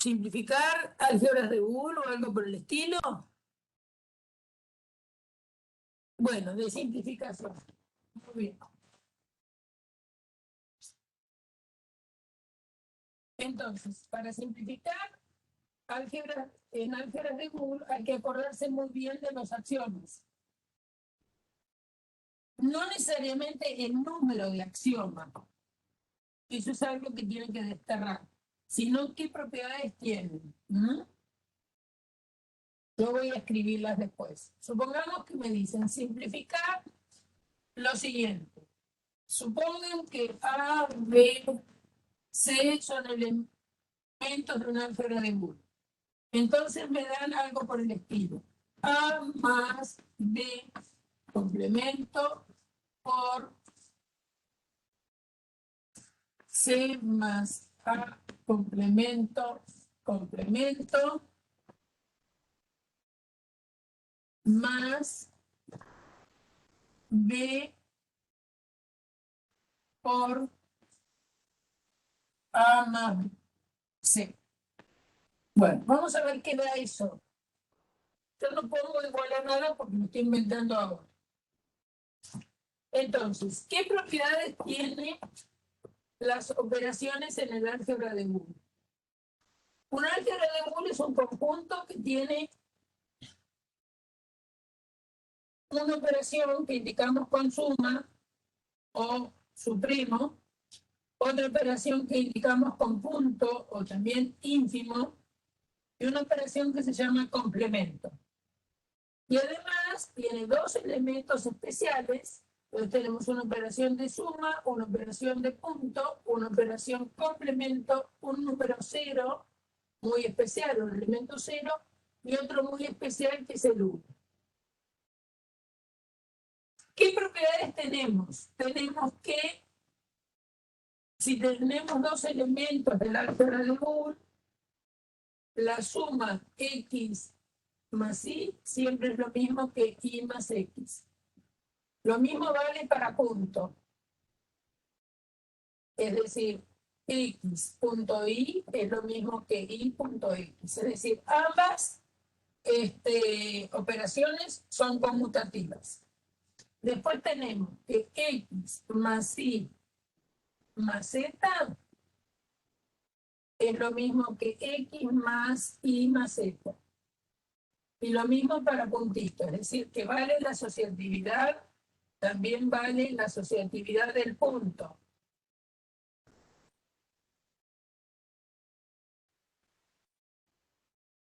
¿Simplificar álgebras de Boole o algo por el estilo? Bueno, de simplificación. Muy bien. Entonces, para simplificar en álgebras de Boole hay que acordarse muy bien de los axiomas. No necesariamente el número de axiomas. Eso es algo que tienen que desterrar. Sino qué propiedades tienen. Yo voy a escribirlas después. Supongamos que me dicen simplificar lo siguiente. Supongan que A, B, C son elementos de una álgebra de Boole. Entonces me dan algo por el estilo. A más B complemento por C más A complemento, complemento, más B por A más C. Bueno, vamos a ver qué da eso. Yo no pongo igual a nada porque lo estoy inventando ahora. Entonces, ¿qué propiedades tienen las operaciones en el álgebra de Boole? Un álgebra de Boole es un conjunto que tiene una operación que indicamos con suma o suprimo, otra operación que indicamos con punto o también ínfimo, y una operación que se llama complemento. Y además tiene dos elementos especiales. Entonces tenemos una operación de suma, una operación de punto, una operación complemento, un número cero muy especial, un elemento cero, y otro muy especial que es el 1. ¿Qué propiedades tenemos? Tenemos que si tenemos dos elementos del álgebra de Boole, la suma x más y siempre es lo mismo que y más x. Lo mismo vale para punto. Es decir, x punto y es lo mismo que y punto x. Es decir, ambas operaciones son conmutativas. Después tenemos que x más y más z es lo mismo que x más y más z. Y lo mismo para puntito, es decir, que vale la asociatividad, también vale la asociatividad del punto.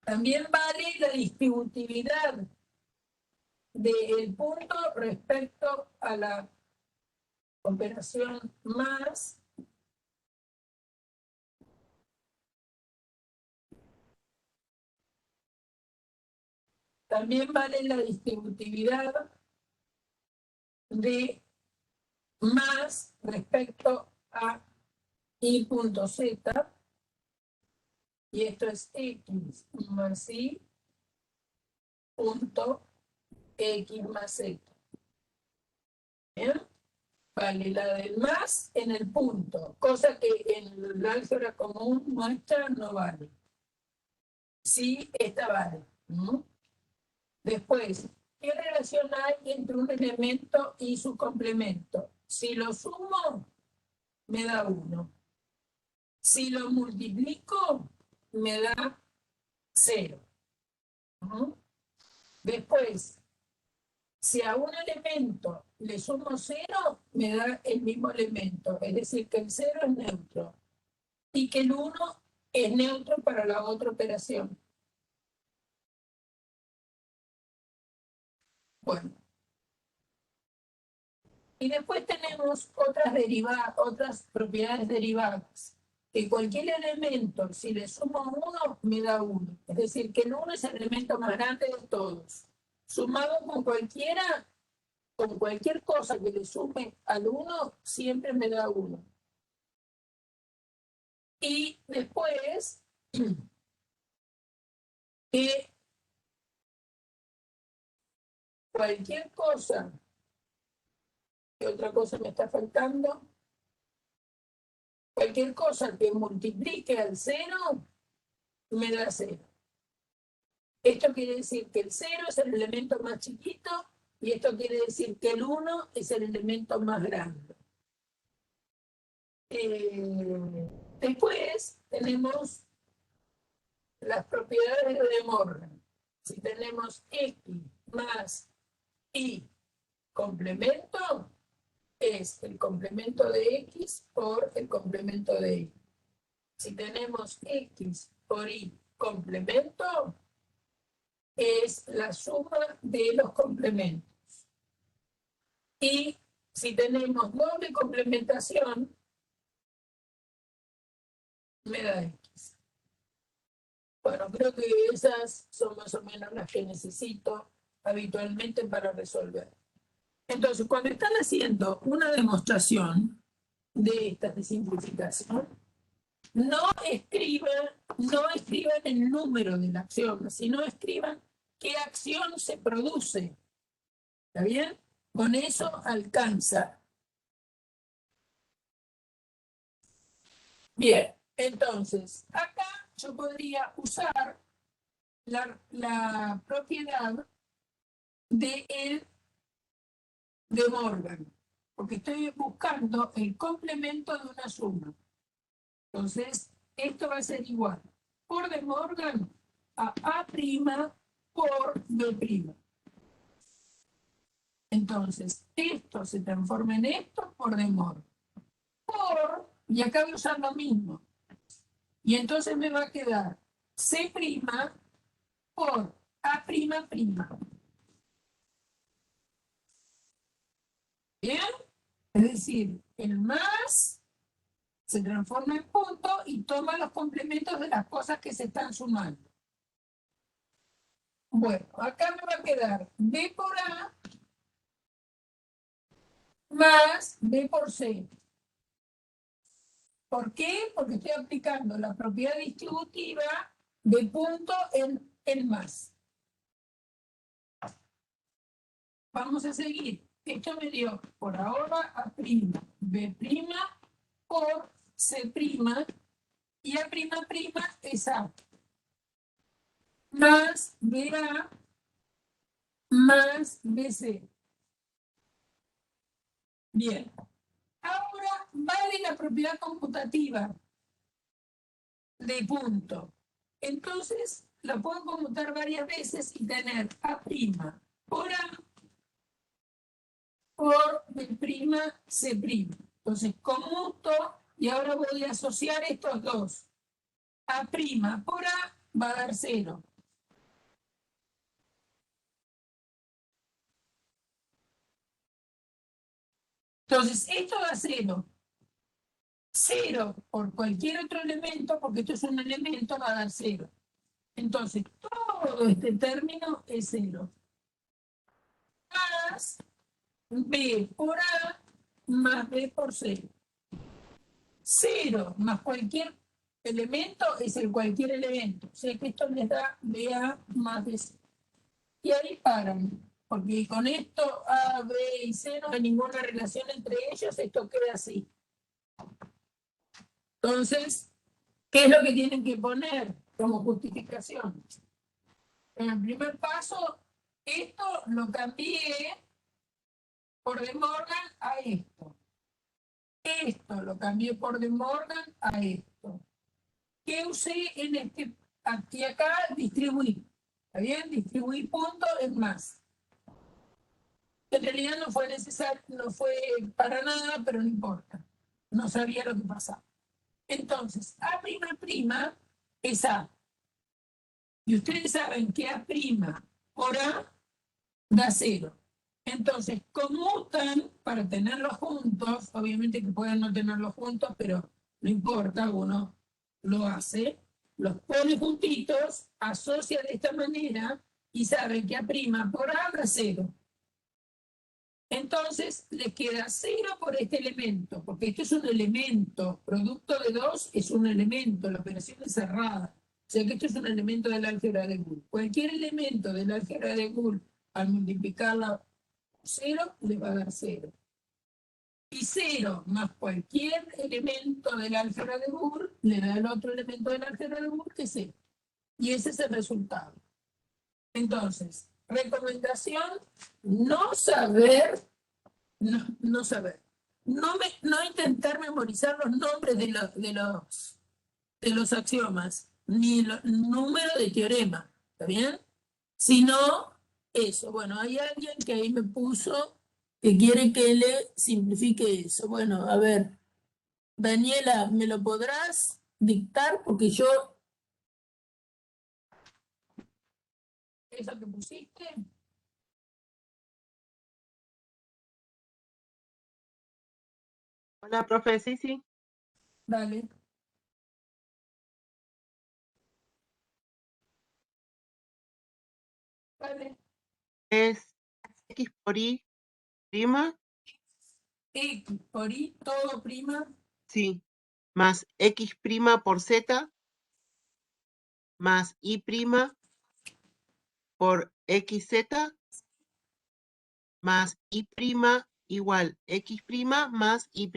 También vale la distributividad del punto respecto a la operación más también vale la distributividad de más respecto a y punto z, y esto es x más y punto x más z. ¿Bien? Vale la del más en el punto, cosa que en el álgebra común nuestra no vale. Sí, esta vale. ¿No? Después, ¿qué relación hay entre un elemento y su complemento? Si lo sumo, me da 1. Si lo multiplico, me da 0. ¿No? Después, si a un elemento le sumo 0, me da el mismo elemento. Es decir, que el 0 es neutro. Y que el 1 es neutro para la otra operación. Bueno. Y después tenemos otras propiedades derivadas. Que cualquier elemento, si le sumo 1, me da 1. Es decir, que el 1 es el elemento más grande de todos. Sumado con cualquiera, con cualquier cosa que le sume al 1, siempre me da 1. Y después, que cualquier cosa, ¿qué otra cosa me está faltando? Cualquier cosa que multiplique al 0, me da 0. Esto quiere decir que el 0 es el elemento más chiquito y esto quiere decir que el 1 es el elemento más grande. Después tenemos las propiedades de De Morgan. Si tenemos x más y complemento, es el complemento de x por el complemento de y. Si tenemos x por y complemento, es la suma de los complementos. Y si tenemos doble complementación, me da x. Bueno, creo que esas son más o menos las que necesito habitualmente para resolver. Entonces, cuando están haciendo una demostración de estas de simplificación, No escriban el número del axioma, sino escriban qué acción se produce. ¿Está bien? Con eso alcanza. Bien, entonces, acá yo podría usar la propiedad de Morgan, porque estoy buscando el complemento de una suma. Entonces, esto va a ser igual por De Morgan a A' por B'. Entonces, esto se transforma en esto por De Morgan. Y acá voy a usar lo mismo. Y entonces me va a quedar C' por A''. ¿Bien? Es decir, el más se transforma en punto y toma los complementos de las cosas que se están sumando. Bueno, acá me va a quedar B por A más B por C. ¿Por qué? Porque estoy aplicando la propiedad distributiva de punto en el más. Vamos a seguir. Esto me dio por ahora A', B' por C' y A'' es A más BA más BC. Bien. Ahora vale la propiedad computativa de punto. Entonces, la puedo conmutar varias veces y tener A' por A por B', C'. Entonces, conmuto y ahora voy a asociar estos dos. A' por A va a dar 0. Entonces, esto da 0. 0 por cualquier otro elemento, porque esto es un elemento, va a dar 0. Entonces, todo este término es 0. Más B por A más B por C. 0 más cualquier elemento es el cualquier elemento. O sea que esto les da BA más BC. Y ahí paran. Porque con esto A, B y C no hay ninguna relación entre ellos, esto queda así. Entonces, ¿qué es lo que tienen que poner como justificación? En el primer paso, esto lo cambié por De Morgan a esto. Esto lo cambié por De Morgan a esto. ¿Qué usé en este? Aquí acá distribuí. ¿Está bien? Distribuí punto en más. En realidad no fue necesario, no fue para nada, pero no importa. No sabía lo que pasaba. Entonces, A'' es A. Y ustedes saben que A' por A da 0. Entonces, conmutan para tenerlos juntos, obviamente que pueden no tenerlos juntos, pero no importa, uno lo hace, los pone juntitos, asocia de esta manera y sabe que A' por A da 0. Entonces, le queda 0 por este elemento, porque esto es un elemento, producto de 2 es un elemento, la operación es cerrada. O sea que esto es un elemento del álgebra de Gould. Cualquier elemento del álgebra de Gould, al multiplicarla 0, le va a dar 0. Y 0 más cualquier elemento del álgebra de Gould, le da el otro elemento del álgebra de Gould, que es 0. Y ese es el resultado. Entonces, recomendación, no saber. No saber. No intentar memorizar los nombres de los axiomas, ni el número de teorema, ¿está bien? Sino eso. Bueno, hay alguien que ahí me puso que quiere que le simplifique eso. Bueno, a ver, Daniela, ¿me lo podrás dictar? Porque yo, eso que pusiste, Hola, profe, sí, sí. dale. Dale. Es X por Y prima, X por Y, todo prima, sí, más X' por Z más Y' por XZ más Y' igual X' más Y'.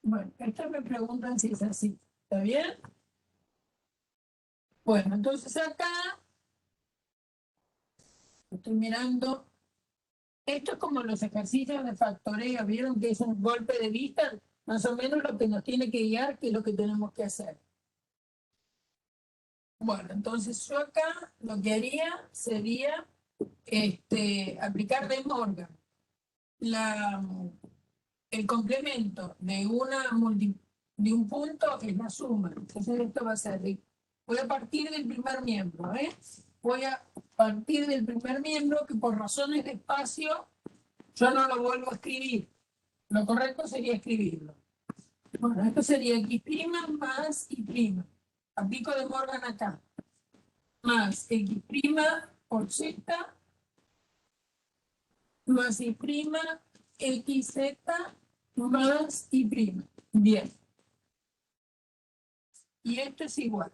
Bueno, esto me preguntan si es así. ¿Está bien? Bueno, entonces acá estoy mirando. Esto es como los ejercicios de factoreo. ¿Vieron que es un golpe de vista? Más o menos lo que nos tiene que guiar, que es lo que tenemos que hacer. Bueno, entonces yo acá lo que haría sería aplicar de Morgan. El complemento de de un punto es la suma. Entonces esto va a ser, voy a partir del primer miembro, ¿eh? Voy a partir del primer miembro que por razones de espacio yo no lo vuelvo a escribir. Lo correcto sería escribirlo. Bueno, esto sería X' más Y'. Aplico de Morgan acá. Más X' por Z más Y', XZ más Y'. Bien. Y esto es igual.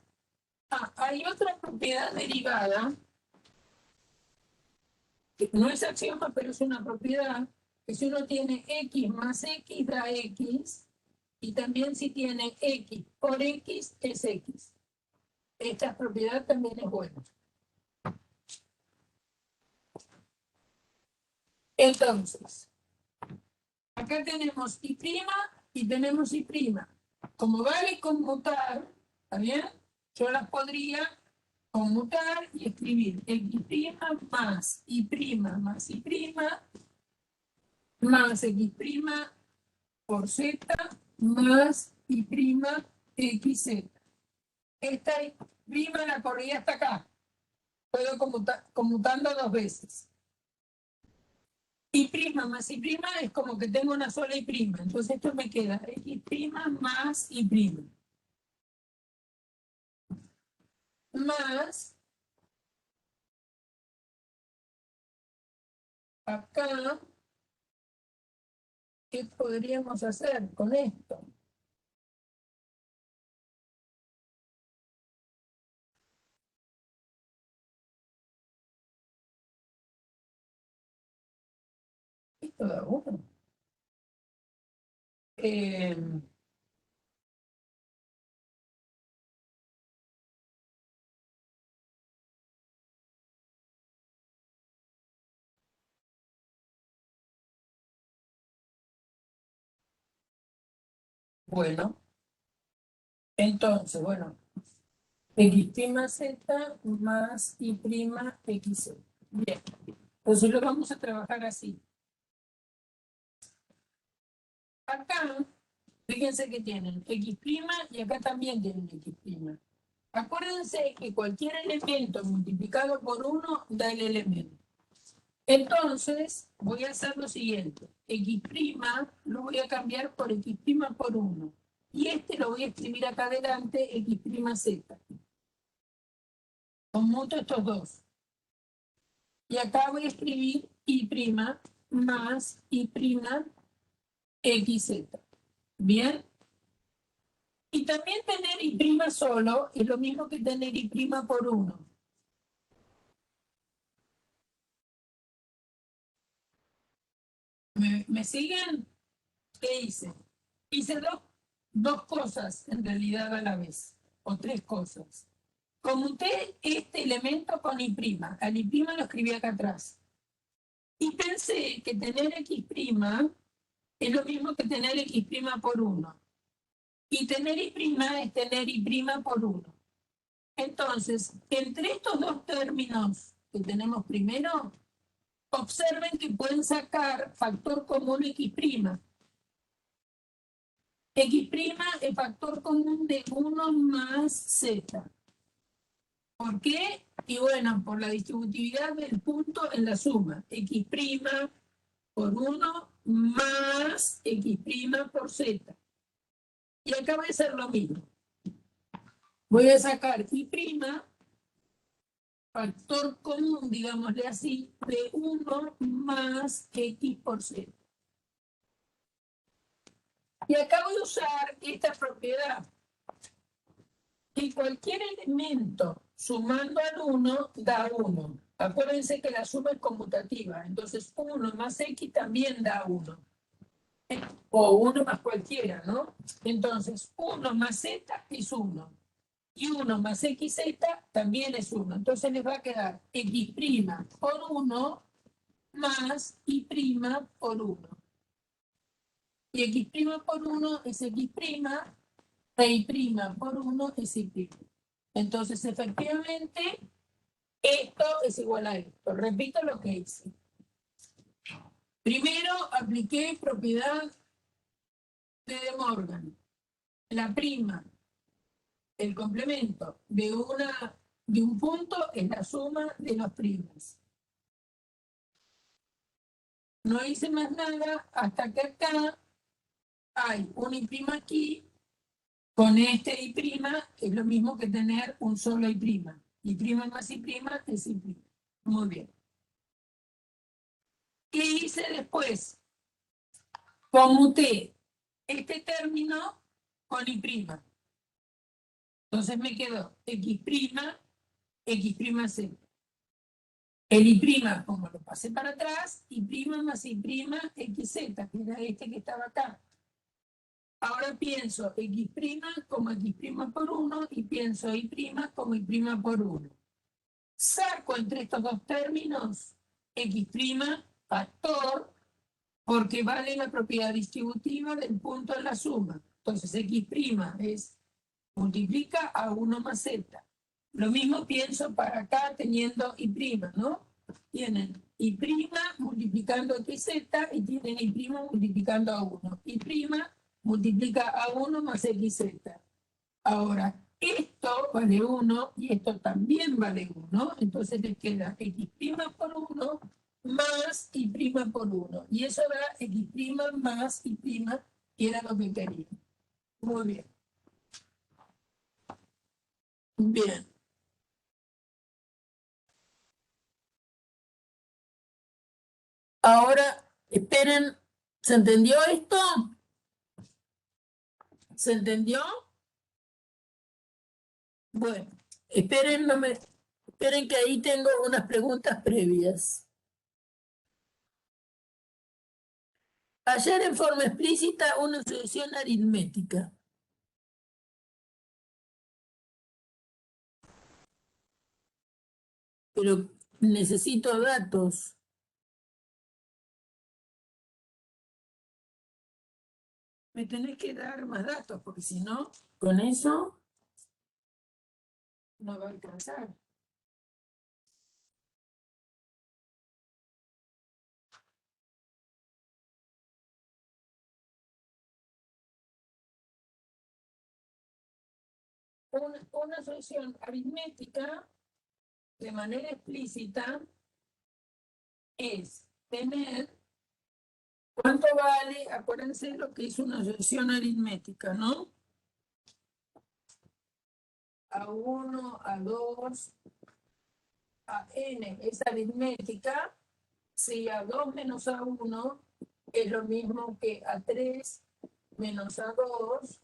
Ah, hay otra propiedad derivada, que no es axioma, pero es una propiedad, que si uno tiene X más X da X, y también si tiene X por X es X. Esta propiedad también es buena. Entonces, acá tenemos Y' y tenemos Y'. Como vale conmutar, ¿está bien? Yo las podría conmutar y escribir X' más Y' más Y' más X' por Z más Y' XZ. Esta prima la corría hasta acá. Puedo conmutando dos veces. Y' más Y' es como que tengo una sola Y'. Entonces esto me queda X' más Y'. Más acá, ¿qué podríamos hacer con esto? Esto da uno. Bueno, entonces, bueno, X' Z más Y' XZ. Bien, entonces lo vamos a trabajar así. Acá, fíjense que tienen X' y acá también tienen X'. Acuérdense que cualquier elemento multiplicado por 1 da el elemento. Entonces, voy a hacer lo siguiente. X' lo voy a cambiar por X' por 1. Y este lo voy a escribir acá adelante, X' Z. Conmuto estos dos. Y acá voy a escribir Y' más Y' XZ. ¿Bien? Y también tener Y' solo es lo mismo que tener Y' por 1. ¿Me siguen? ¿Qué hice? Hice dos cosas en realidad a la vez, o tres cosas. Conmuté este elemento con Y'. Al Y' lo escribí acá atrás. Y pensé que tener X' es lo mismo que tener X' por 1. Y tener Y' es tener Y' por 1. Entonces, entre estos dos términos que tenemos primero, observen que pueden sacar factor común X'. X' es factor común de 1 más Z. ¿Por qué? Y bueno, por la distributividad del punto en la suma. X' por 1 más X' por Z. Y acá va a ser lo mismo. Voy a sacar Y' factor común, digámosle así, de 1 más x por z. Y acá voy a usar esta propiedad, que cualquier elemento sumando al 1 da 1. Acuérdense que la suma es conmutativa, entonces 1 más x también da 1. O 1 más cualquiera, ¿no? Entonces 1 más z es 1. Y 1 más xz también es 1. Entonces les va a quedar x' por 1 más y' por 1. Y x' por 1 es x', e y' por 1 es y'. Entonces, efectivamente, esto es igual a esto. Repito lo que hice. Primero apliqué propiedad de De Morgan. La prima, el complemento de un punto es la suma de las primas. No hice más nada hasta que acá hay un y' aquí, con este y', es lo mismo que tener un solo y'. Y' más y' es y'. Muy bien. ¿Qué hice después? Conmuté este término con y'. Entonces me quedó x', z. El y', como lo pasé para atrás, y' más y', xz, que era este que estaba acá. Ahora pienso x' como x' por 1 y pienso y' como y' por 1. Saco entre estos dos términos x' factor, porque vale la propiedad distributiva del punto en la suma. Entonces x' multiplica a 1 más z. Lo mismo pienso para acá teniendo y', ¿no? Tienen y' multiplicando xz y tienen y' multiplicando a 1. Y' multiplica a 1 más xz. Ahora, esto vale 1 y esto también vale 1. Entonces les queda x' por 1 más y' por 1. Y eso da x' más y', que era lo que quería. Muy bien. Bien. Ahora, esperen, ¿se entendió esto? ¿Se entendió? Bueno, esperen, esperen que ahí tengo unas preguntas previas. Hallar en forma explícita una sucesión aritmética. Pero necesito datos. Me tenés que dar más datos, porque si no, con eso no va a alcanzar. Una solución aritmética de manera explícita es tener cuánto vale, acuérdense lo que es una solución aritmética, ¿no? A1, A2, a n es aritmética, si A2 menos A1 es lo mismo que A3 menos A2,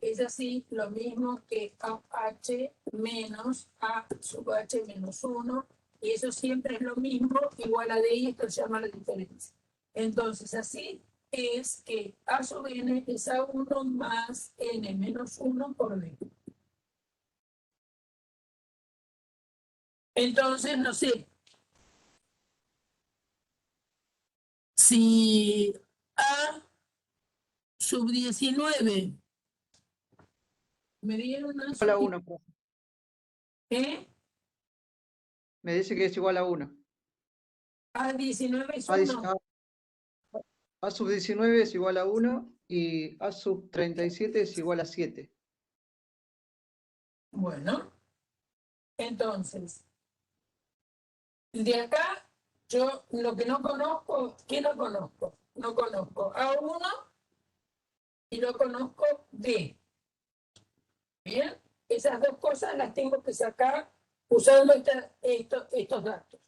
es así lo mismo que AH menos A sub H menos 1, y eso siempre es lo mismo, igual a D, y esto se llama la diferencia. Entonces, así es que A sub n es A1 más n menos 1 por D. Entonces, no sé, si A sub 19 me dieron una Igual a 1, profe. ¿eh? Me dice que es igual a 1. A 19 es A, 1. A sub 19 es igual a 1 y A sub 37 es igual a 7. Bueno, entonces, de acá, yo lo que no conozco, ¿qué no conozco? No conozco A1 y no conozco D. Bien, esas dos cosas las tengo que sacar usando estos datos.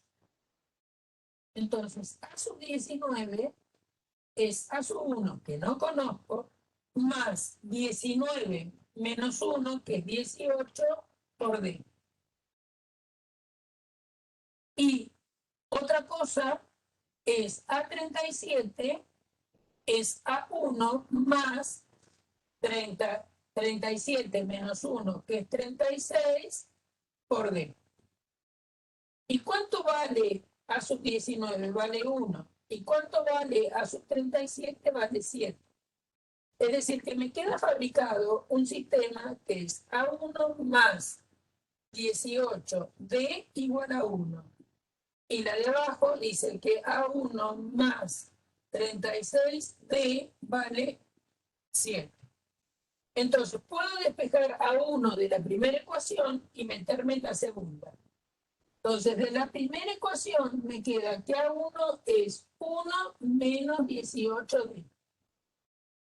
Entonces, A sub 19 es A sub 1, que no conozco, más 19 menos 1, que es 18, por D. Y otra cosa es A37, es A1 más 37 menos 1, que es 36, por D. ¿Y cuánto vale A sub 19? Vale 1. ¿Y cuánto vale A sub 37? Vale 7. Es decir, que me queda fabricado un sistema que es A1 más 18, D igual a 1. Y la de abajo dice que A1 más 36, D vale 7. Entonces, puedo despejar A1 de la primera ecuación y meterme en la segunda. Entonces, de la primera ecuación me queda que A1 es 1 menos 18D.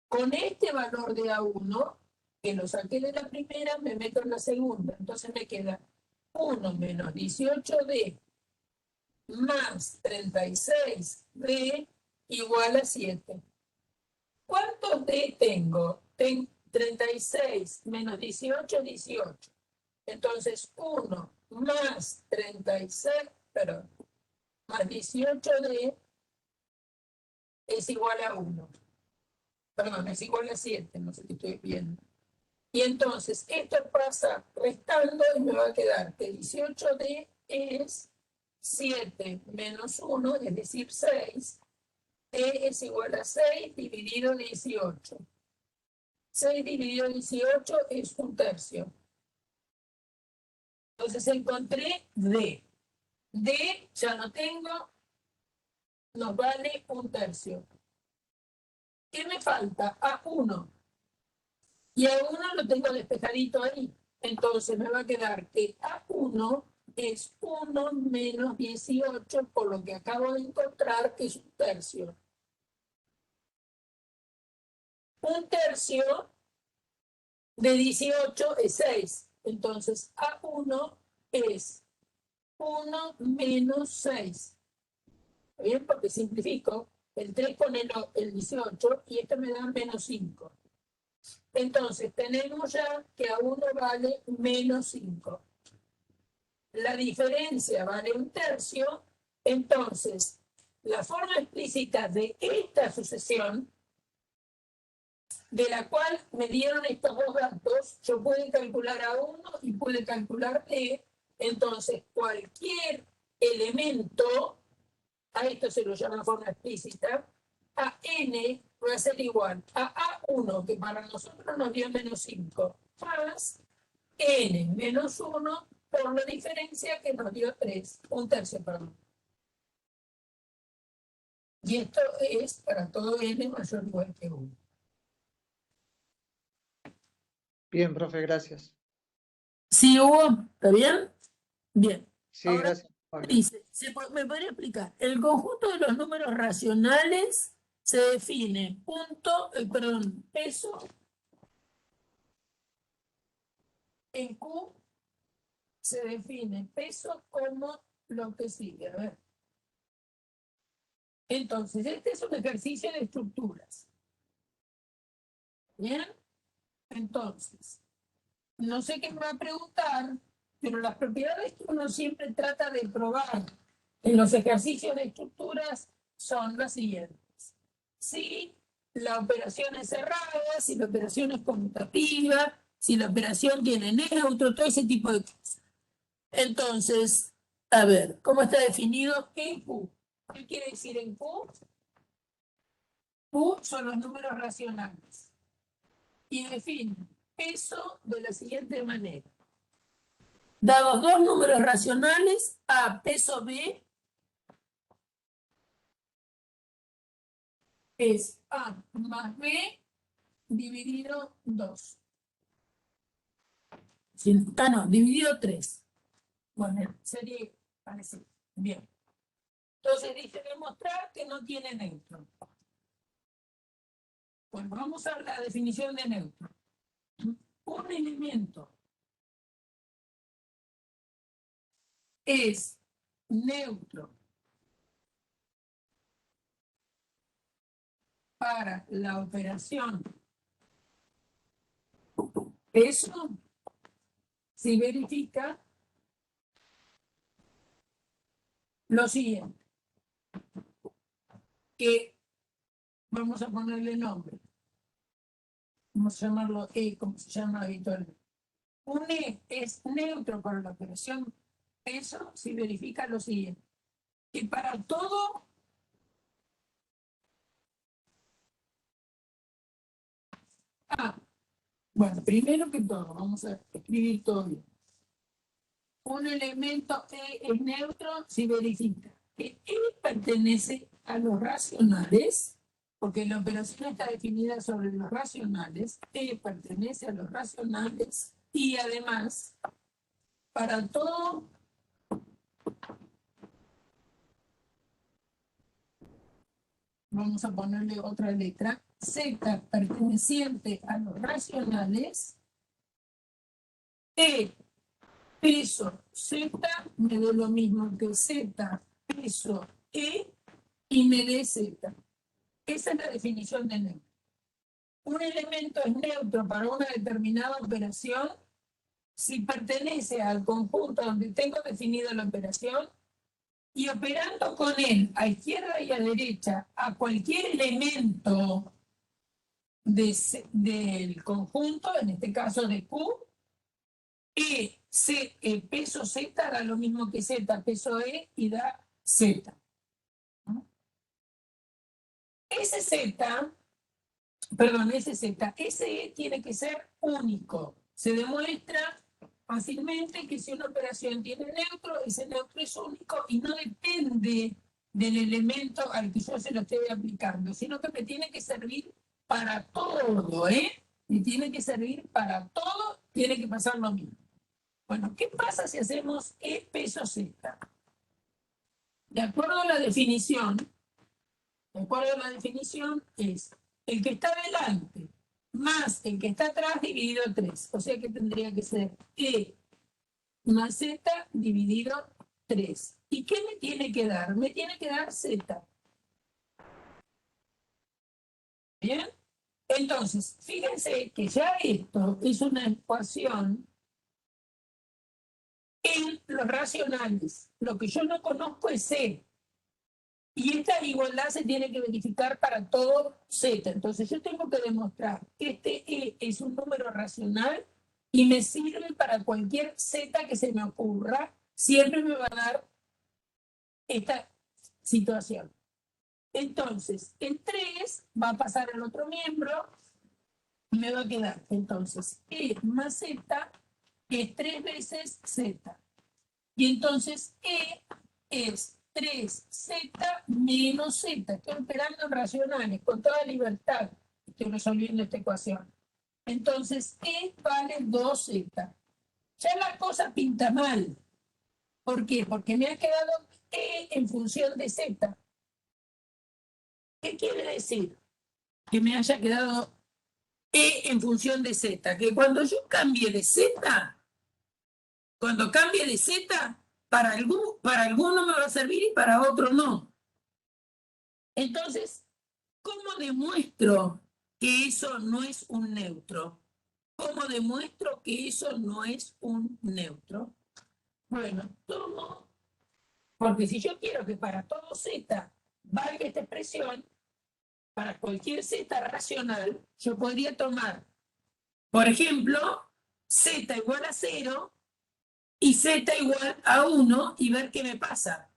Con este valor de A1, que lo saqué de la primera, me meto en la segunda. Entonces me queda 1 menos 18D más 36D igual a 7. ¿Cuántos D tengo? Tengo 36 menos 18, 18. Entonces 1 más 36, perdón, más 18D es igual a 1. Perdón, es igual a 7, no sé qué estoy viendo. Y entonces esto pasa restando y me va a quedar que 18D es 7 menos 1, es decir, 6. D es igual a 6 dividido 18. 6 dividido 18 es 1/3. Entonces encontré D. D ya no tengo, nos vale 1/3. ¿Qué me falta? A1. Y A1 lo tengo despejadito ahí. Entonces me va a quedar que A1 es 1 menos 18, por lo que acabo de encontrar, que es 1/3. 1/3 de 18 es 6. Entonces A1 es 1 menos 6. ¿Está bien? Porque simplifico. El 3 con el 18 y esto me da menos 5. Entonces tenemos ya que A1 vale menos 5. La diferencia vale 1/3. Entonces, la forma explícita de esta sucesión, de la cual me dieron estos dos datos, yo puedo calcular A1 y puedo calcular D. Entonces, cualquier elemento, a esto se lo llama forma explícita, a n va a ser igual a A1, que para nosotros nos dio menos 5, más n menos 1 por la diferencia que nos dio 3, 1/3, perdón. Y esto es para todo n mayor o igual que 1. Bien, profe, gracias. ¿Sí, Hugo? ¿Está bien? Bien. Sí, Ahora gracias. Pablo. dice, ¿me podría explicar? El conjunto de los números racionales se define peso en Q, se define peso como lo que sigue. A ver. Entonces, este es un ejercicio de estructuras. ¿Bien? Entonces, no sé qué me va a preguntar, pero las propiedades que uno siempre trata de probar en los ejercicios de estructuras son las siguientes. Si la operación es cerrada, si la operación es conmutativa, si la operación tiene neutro, todo ese tipo de cosas. Entonces, a ver, ¿cómo está definido en Q? ¿Qué quiere decir en Q? Q son los números racionales. Y define peso de la siguiente manera. Dados dos números racionales, A peso B es A más B dividido 2. No, dividido 3. Bueno, sería parecido. Bien. Entonces dice demostrar que no tiene neutro. Bueno, vamos a la definición de neutro. Un elemento es neutro para la operación peso, si verifica lo siguiente, que vamos a ponerle nombre, vamos a llamarlo E, como se llama habitualmente. Un E es neutro para la operación peso si verifica lo siguiente, que para todo bueno, primero que todo, vamos a escribir todo bien. Un elemento E es neutro si verifica que E pertenece a los racionales, porque la operación está definida sobre los racionales, E pertenece a los racionales y además, para todo vamos a ponerle otra letra, Z perteneciente a los racionales, E peso Z me dé lo mismo que Z peso E y me dé Z. Esa es la definición de neutro. Un elemento es neutro para una determinada operación si pertenece al conjunto donde tengo definida la operación y operando con él a izquierda y a derecha a cualquier elemento del conjunto, en este caso de Q, el peso Z da lo mismo que Z peso E y da Z. Ese Z, ese E tiene que ser único. Se demuestra fácilmente que si una operación tiene neutro, ese neutro es único y no depende del elemento al que yo se lo estoy aplicando, sino que me tiene que servir para todo, ¿eh? Me tiene que servir para todo, tiene que pasar lo mismo. Bueno, ¿qué pasa si hacemos E peso Z? De acuerdo a la definición, es el que está delante más el que está atrás dividido 3. O sea que tendría que ser E más Z dividido 3. ¿Y qué me tiene que dar? Me tiene que dar Z. ¿Bien? Entonces, fíjense que ya esto es una ecuación en los racionales. Lo que yo no conozco es C. Y esta igualdad se tiene que verificar para todo Z. Entonces yo tengo que demostrar que este E es un número racional y me sirve para cualquier Z que se me ocurra. Siempre me va a dar esta situación. Entonces, el 3 va a pasar al otro miembro y me va a quedar, entonces, E más Z, que es 3 veces Z. Y entonces, E es 3Z menos Z. Estoy operando en racionales, con toda libertad. Estoy resolviendo esta ecuación. Entonces, E vale 2Z. Ya la cosa pinta mal. ¿Por qué? Porque me ha quedado E en función de Z. ¿Qué quiere decir? Que me haya quedado E en función de Z. Que cuando yo cambie de Z, para alguno me va a servir y para otro no. Entonces, ¿cómo demuestro que eso no es un neutro? ¿Cómo demuestro que eso no es un neutro? Bueno, tomo, porque si yo quiero que para todo Z valga esta expresión, para cualquier Z racional, yo podría tomar, por ejemplo, Z igual a 0 y Z igual a 1 y ver qué me pasa.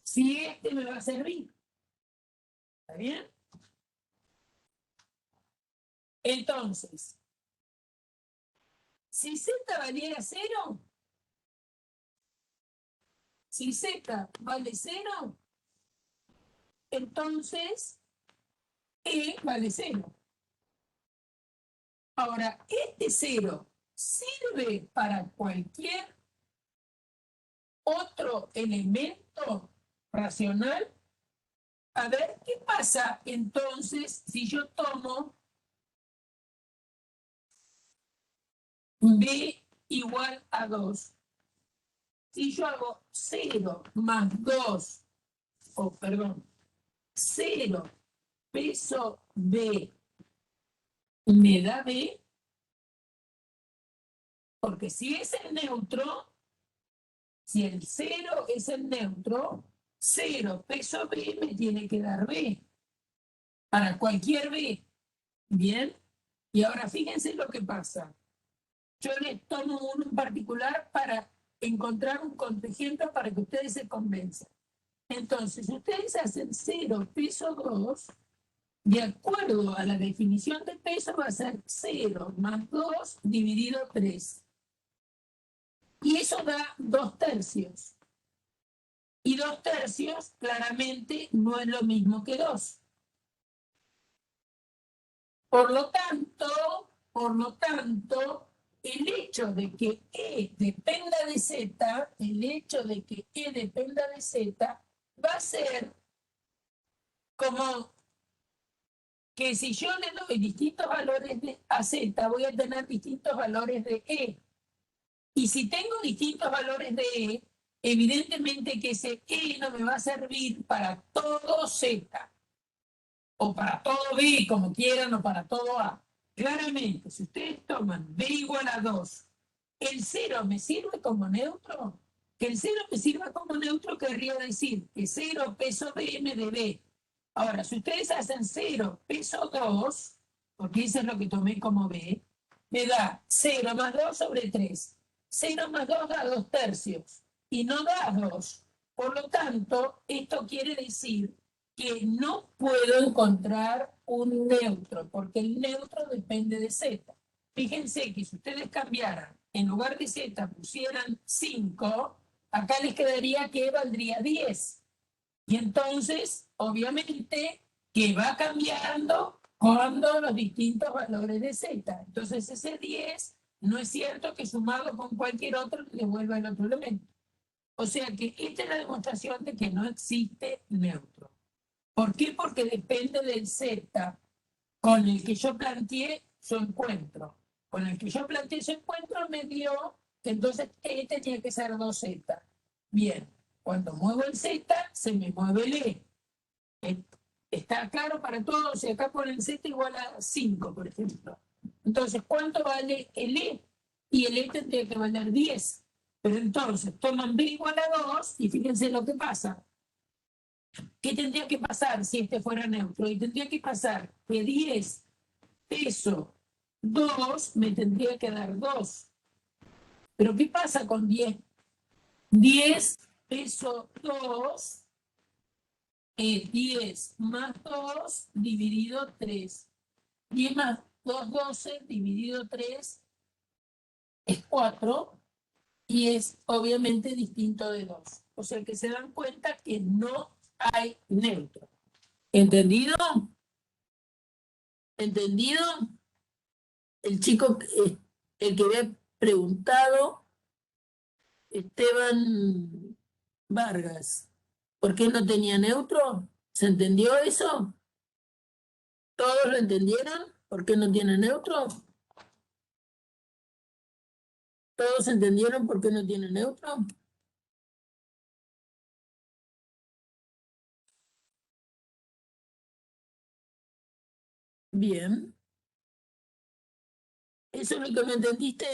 Si este me va a servir. ¿Está bien? Entonces, si Z valiera 0, si Z vale 0, entonces E vale 0. Ahora, este 0 sirve para cualquier otro elemento racional. A ver, ¿qué pasa entonces si yo tomo B igual a 2? Si yo hago 0 más 2, perdón, 0 peso B me da B, porque si es el neutro, si el 0 es el neutro, 0 peso B me tiene que dar B, para cualquier B. Bien, y ahora fíjense lo que pasa. Yo les tomo uno en particular para encontrar un contingente para que ustedes se convenzan. Entonces, ustedes hacen 0 peso 2, de acuerdo a la definición de peso va a ser 0 más 2 dividido 3. Y eso da 2 tercios. Y 2 tercios claramente no es lo mismo que 2. Por lo tanto, el hecho de que E dependa de Z, va a ser como que si yo le doy distintos valores a Z, voy a tener distintos valores de E. Y si tengo distintos valores de E, evidentemente que ese E no me va a servir para todo Z, o para todo B, como quieran, o para todo A. Claramente, si ustedes toman B igual a 2, ¿el 0 me sirve como neutro? Que el 0 me sirva como neutro querría decir que 0 peso B me dé B. Ahora, si ustedes hacen 0 peso 2, porque eso es lo que tomé como B, me da 0 más 2 sobre 3. 0 más 2 da 2 tercios y no da 2. Por lo tanto, esto quiere decir que no puedo encontrar un neutro, porque el neutro depende de Z. Fíjense que si ustedes cambiaran, en lugar de Z pusieran 5, acá les quedaría que valdría 10. Y entonces, obviamente, que va cambiando cuando los distintos valores de Z. Entonces, ese 10 no es cierto que sumado con cualquier otro le devuelva el otro elemento. O sea que esta es la demostración de que no existe neutro. ¿Por qué? Porque depende del Z con el que yo planteé su encuentro. Con el que yo planteé su encuentro me dio que entonces E tenía que ser 2Z. Bien, cuando muevo el Z, se me mueve el E. Está claro para todos, si acá ponen Z igual a 5, por ejemplo. Entonces, ¿cuánto vale el E? Y el E tendría que valer 10. Pero entonces, toman B igual a 2 y fíjense lo que pasa. ¿Qué tendría que pasar si este fuera neutro? Y tendría que pasar que 10 peso 2 me tendría que dar 2. Pero ¿qué pasa con 10? 10 peso 2 es 10 más 2 dividido 3. 10 más 2, 12 dividido 3 es 4 y es obviamente distinto de 2. O sea que se dan cuenta que no hay neutro. ¿Entendido? ¿Entendido? El chico, el que había preguntado, Esteban Vargas, ¿por qué no tenía neutro? ¿Se entendió eso? ¿Todos lo entendieron? ¿Por qué no tiene neutro? ¿Todos entendieron por qué no tiene neutro? Bien. ¿Eso es lo que me entendiste,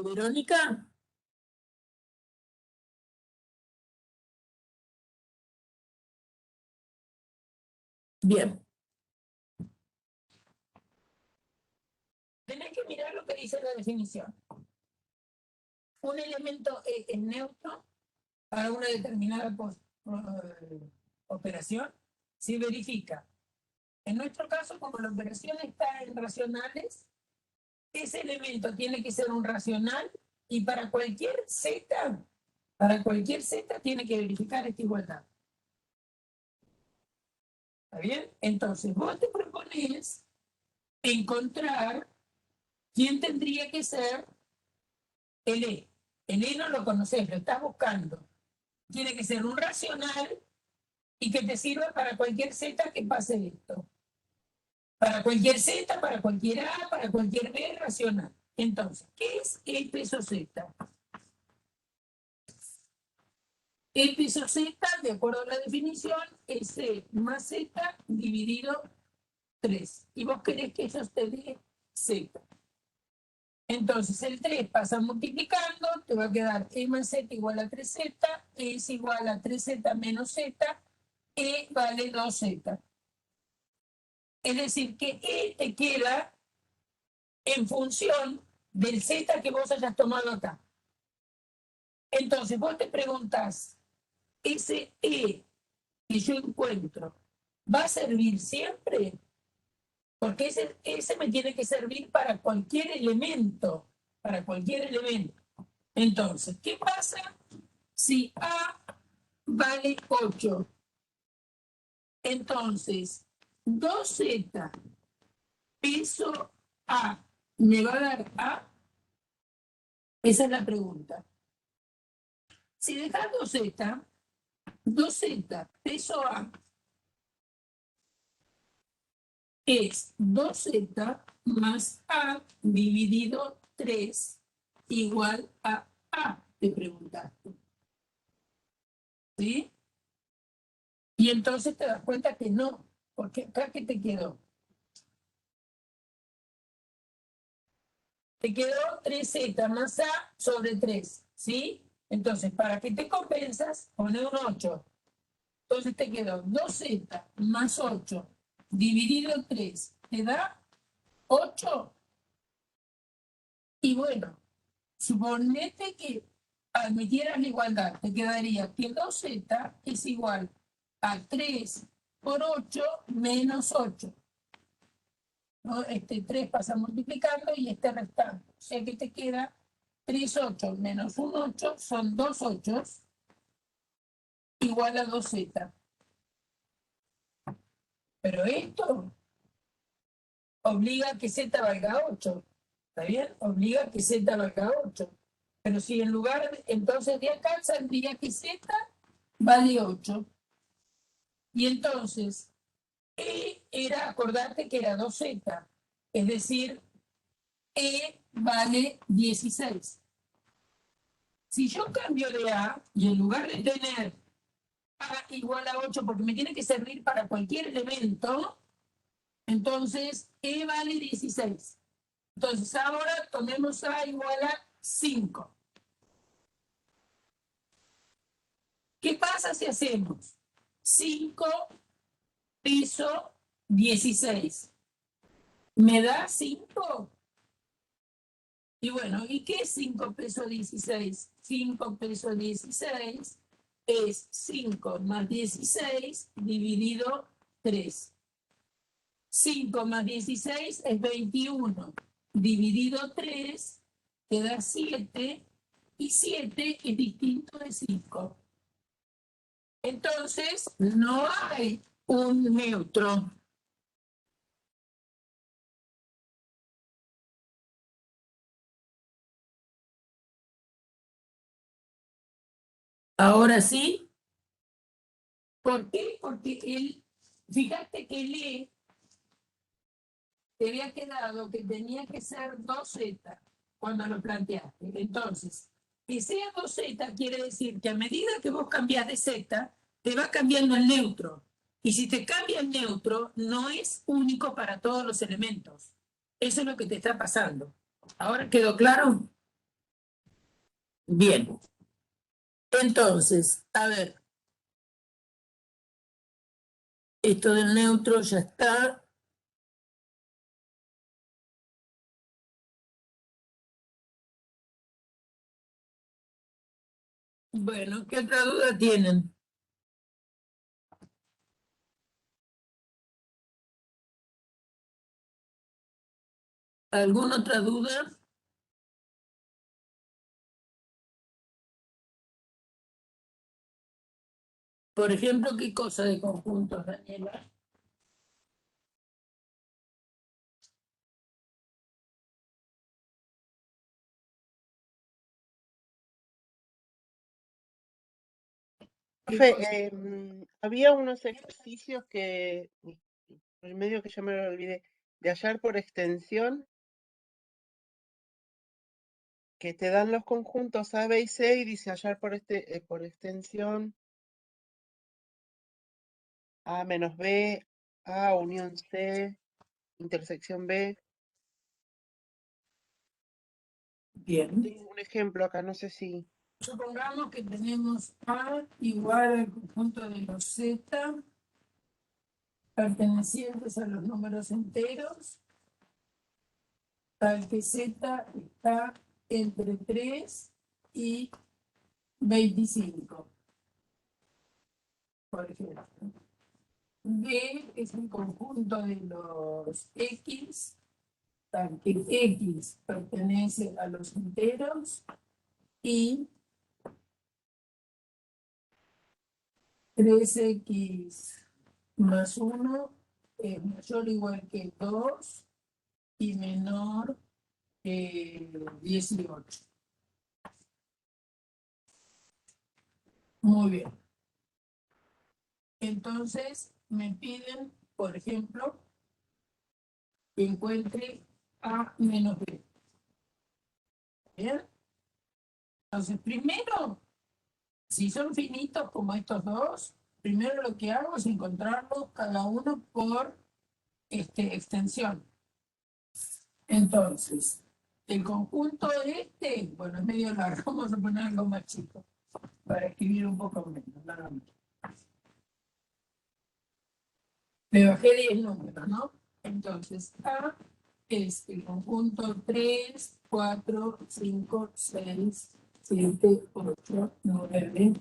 Verónica? Bien. Tenés que mirar lo que dice la definición. Un elemento es neutro para una determinada operación si verifica. En nuestro caso, como la operación está en racionales, ese elemento tiene que ser un racional y para cualquier Z tiene que verificar esta igualdad. ¿Está bien? Entonces, vos te propones encontrar quién tendría que ser el E. El E no lo conoces, lo estás buscando. Tiene que ser un racional y que te sirva para cualquier Z que pase esto. Para cualquier Z, para cualquier A, para cualquier B racional. Entonces, ¿qué es E peso Z? E peso Z, de acuerdo a la definición, es E más Z dividido 3. Y vos querés que eso te dé Z. Entonces el 3 pasa multiplicando, te va a quedar E más Z igual a 3Z, E es igual a 3Z menos Z, E vale 2Z. Es decir, que E te queda en función del Z que vos hayas tomado acá. Entonces vos te preguntás, ese E que yo encuentro, ¿va a servir siempre? Porque ese me tiene que servir para cualquier elemento, Entonces, ¿qué pasa si A vale 8? Entonces, 2Z peso A, ¿me va a dar A? Esa es la pregunta. Si dejas 2Z peso A es 2Z más A dividido 3 igual a A, te preguntaste. ¿Sí? Y entonces te das cuenta que no, porque acá ¿qué te quedó? Te quedó 3Z más A sobre 3, ¿sí? Entonces, para que te compensas, pone un 8. Entonces te quedó 2Z más 8 dividido 3, te da 8. Y bueno, suponete que admitieras la igualdad, te quedaría que 2Z es igual a 3 por 8 menos 8. ¿No? Este 3 pasa multiplicando y este restando. O sea que te queda 3 8 menos un 8, son 2 8 igual a 2Z. Pero esto obliga a que Z valga 8. ¿Está bien? Obliga a que Z valga 8. Pero si en lugar, entonces de acá saldría que Z vale 8. Y entonces, E era, acordate que era 2Z. Es decir, E vale 16. Si yo cambio de A, y en lugar de tener A igual a 8, porque me tiene que servir para cualquier elemento, entonces E vale 16. Entonces ahora tomemos A igual a 5. ¿Qué pasa si hacemos 5 peso 16? ¿Me da 5? Y bueno, ¿y qué es 5 peso 16? 5 peso 16 es 5 más 16 dividido 3. 5 más 16 es 21. Dividido 3 te da 7 y 7 es distinto de 5. Entonces, no hay un neutro. Ahora sí. ¿Por qué? Porque fíjate que el E te había quedado que tenía que ser 2Z cuando lo planteaste. Entonces, que sea 2Z quiere decir que a medida que vos cambias de Z, te va cambiando el neutro. Y si te cambia el neutro, no es único para todos los elementos. Eso es lo que te está pasando. ¿Ahora quedó claro? Bien. Entonces, a ver. Esto del neutro ya está. Bueno, ¿qué otra duda tienen? ¿Alguna otra duda? Por ejemplo, ¿qué cosa de conjuntos, Daniela? Profe, había unos ejercicios que, en medio que ya me lo olvidé, de hallar por extensión. que te dan los conjuntos A, B y C y dice hallar por extensión A menos B, A unión C, intersección B. Bien. Tengo un ejemplo acá, no sé si... Supongamos que tenemos A igual al conjunto de los Z pertenecientes a los números enteros, tal que Z está entre 3 y 25, por ejemplo. B es un conjunto de los X, tal que X pertenece a los enteros y 3X más 1 es mayor o igual que 2 y menor que 18. Muy bien. Entonces me piden, por ejemplo, que encuentre A menos B. ¿Bien? Entonces, primero, si son finitos como estos dos, primero lo que hago es encontrarlos cada uno por extensión. Entonces, el conjunto este, bueno, es medio largo, vamos a poner algo más chico, para escribir un poco menos, nada más. Me bajé 10 números, ¿no? Entonces, A es el conjunto 3, 4, 5, 6, 7, 8, 9,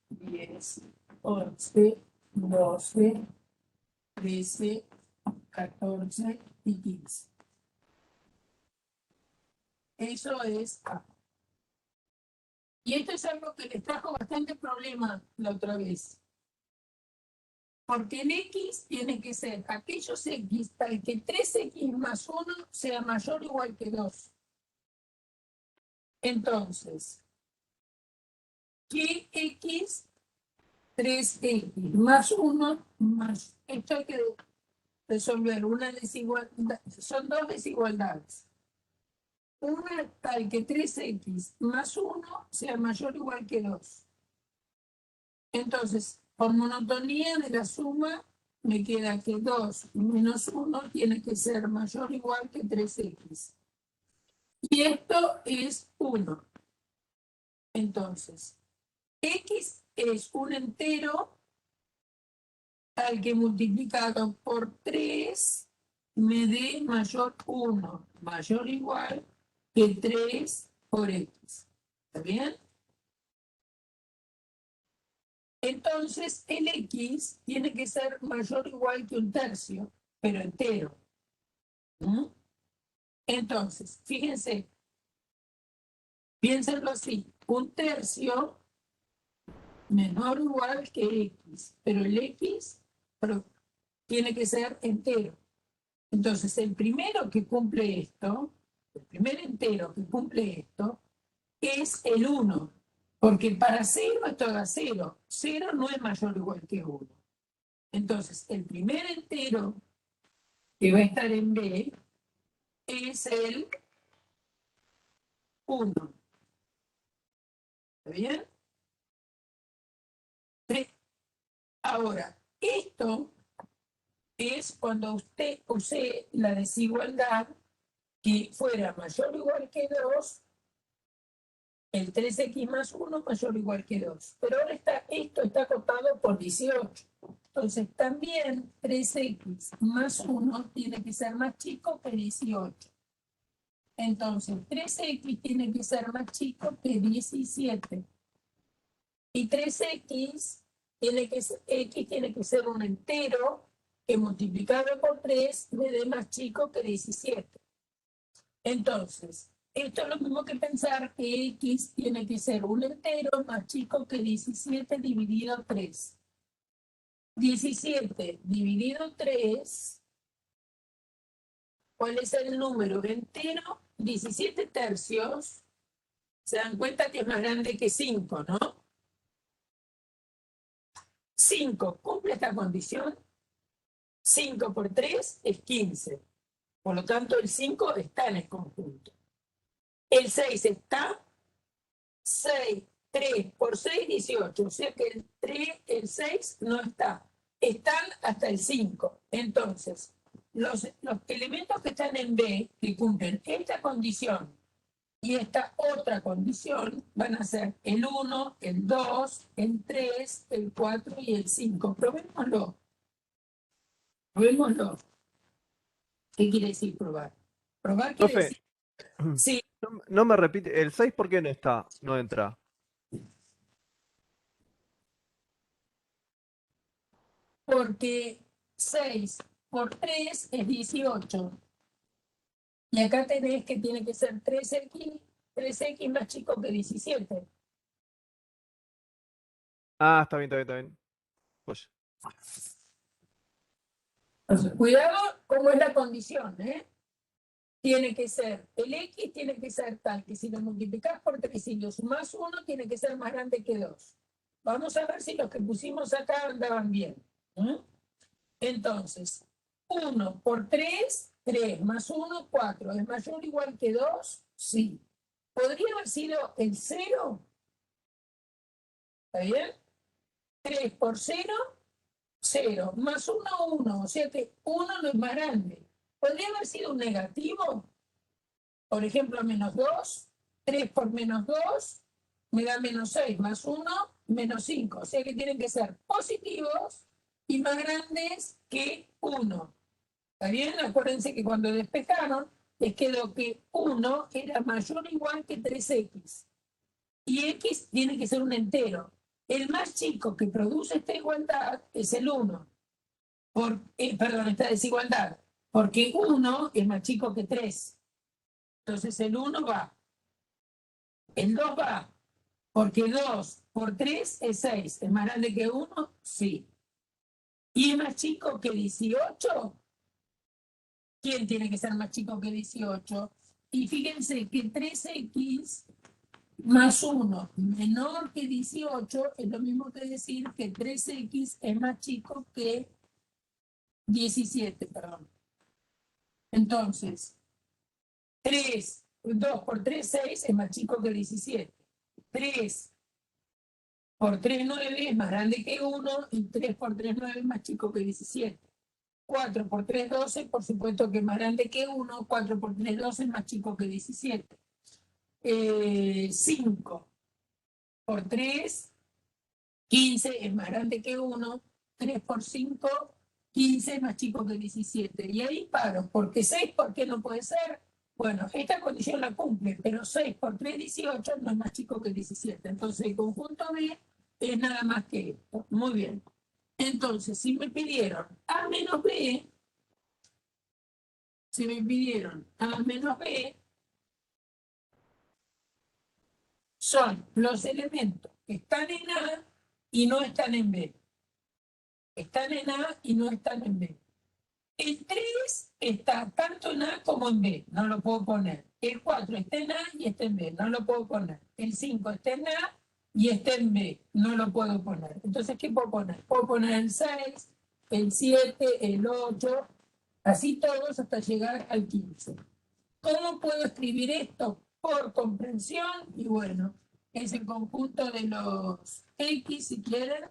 10, 11, 12, 13, 14 y 15. Eso es A. Y esto es algo que les trajo bastante problema la otra vez. Porque el X tiene que ser aquellos X tal que 3X más 1 sea mayor o igual que 2. Entonces, ¿qué X? 3X más 1 más... Esto hay que resolver una desigualdad. Son dos desigualdades. Una tal que 3X más 1 sea mayor o igual que 2. Entonces, por monotonía de la suma, me queda que 2 menos 1 tiene que ser mayor o igual que 3X. Y esto es 1. Entonces, X es un entero al que multiplicado por 3 me dé mayor 1, mayor o igual que 3 por X. ¿Está bien? Entonces, el X tiene que ser mayor o igual que un tercio, pero entero. ¿Mm? Entonces, fíjense, piénsenlo así, un tercio menor o igual que X, pero el X tiene que ser entero. Entonces, el primero que cumple esto, el primer entero que cumple esto, es el 1, porque para 0 esto da 0. 0 no es mayor o igual que 1. Entonces, el primer entero que va a estar en B es el 1. ¿Está bien? Ahora, esto es cuando usted use la desigualdad que fuera mayor o igual que 2, el 3X más 1 mayor o igual que 2. Pero ahora esto está acotado por 18. Entonces, también 3X más 1 tiene que ser más chico que 18. Entonces, 3X tiene que ser más chico que 17. Y 3X tiene que ser un entero que multiplicado por 3 me dé más chico que 17. Entonces, esto es lo mismo que pensar que X tiene que ser un entero más chico que 17 dividido 3. 17 dividido 3, ¿cuál es el número entero? 17 tercios. Se dan cuenta que es más grande que 5, ¿no? 5 cumple esta condición. 5 por 3 es 15. Por lo tanto, el 5 está en el conjunto. El 6 está, 6, 3 por 6, 18. O sea que el 6 no está. Están hasta el 5. Entonces, los elementos que están en B, que cumplen esta condición y esta otra condición, van a ser el 1, el 2, el 3, el 4 y el 5. Probémoslo. Probémoslo. ¿Qué quiere decir probar? Probar quiere Profe, decir... Sí, no me repite. ¿El 6 por qué no está? No entra. porque 6 por 3 es 18. Y acá tenés que tiene que ser 3x más chico que 17. Ah, está bien, está bien, está bien. Pues, Entonces, cuidado cómo es la condición, ¿eh? Tiene que ser, el x tiene que ser tal que si lo multiplicás por 3 y lo sumás 1, tiene que ser más grande que 2. Vamos a ver si los que pusimos acá andaban bien. Entonces, 1 por 3, 3 más 1, 4. ¿Es mayor o igual que 2? Sí. ¿Podría haber sido el 0? ¿Está bien? 3 por 0, 0. Más 1, 1. O sea que 1 no es más grande. ¿Podría haber sido un negativo? Por ejemplo, menos 2. 3 por menos 2 me da menos 6. Más 1, menos 5. O sea que tienen que ser positivos y más grandes que 1. ¿Está bien? Acuérdense que cuando despejaron, les quedó que 1 era mayor o igual que 3x. Y x tiene que ser un entero. El más chico que produce esta igualdad es el 1. Perdón, esta desigualdad. Porque 1 es más chico que 3. Entonces el 1 va. El 2 va. Porque 2 por 3 es 6. ¿Es más grande que 1? Sí. ¿Y es más chico que 18? ¿Quién tiene que ser más chico que 18? Y fíjense que 3x más 1 menor que 18 es lo mismo que decir que 3x es más chico que 17, perdón. Entonces, 2 por 3, 6 es más chico que 17. 3 por 3, 9 es más grande que 1 y 3 por 3, 9 es más chico que 17. 4 por 3, 12, por supuesto que es más grande que 1. 4 por 3, 12 es más chico que 17. 5 por 3, 15 es más grande que 1. 3 por 5, 15 es más chico que 17. Y ahí paro, porque 6, ¿por qué no puede ser? Bueno, esta condición la cumple, pero 6 por 3, 18 no es más chico que 17. Entonces el conjunto B es nada más que esto. Muy bien. Entonces, si me pidieron A menos B, son los elementos que están en A y no están en B. Están en A y no están en B. El 3 está tanto en A como en B, no lo puedo poner. El 4 está en A y está en B, no lo puedo poner. El 5 está en A y está en B, no lo puedo poner. Entonces, ¿qué puedo poner? Puedo poner el 6, el 7, el 8, así todos hasta llegar al 15. ¿Cómo puedo escribir esto? Por comprensión, y bueno, es el conjunto de los X, si quieren,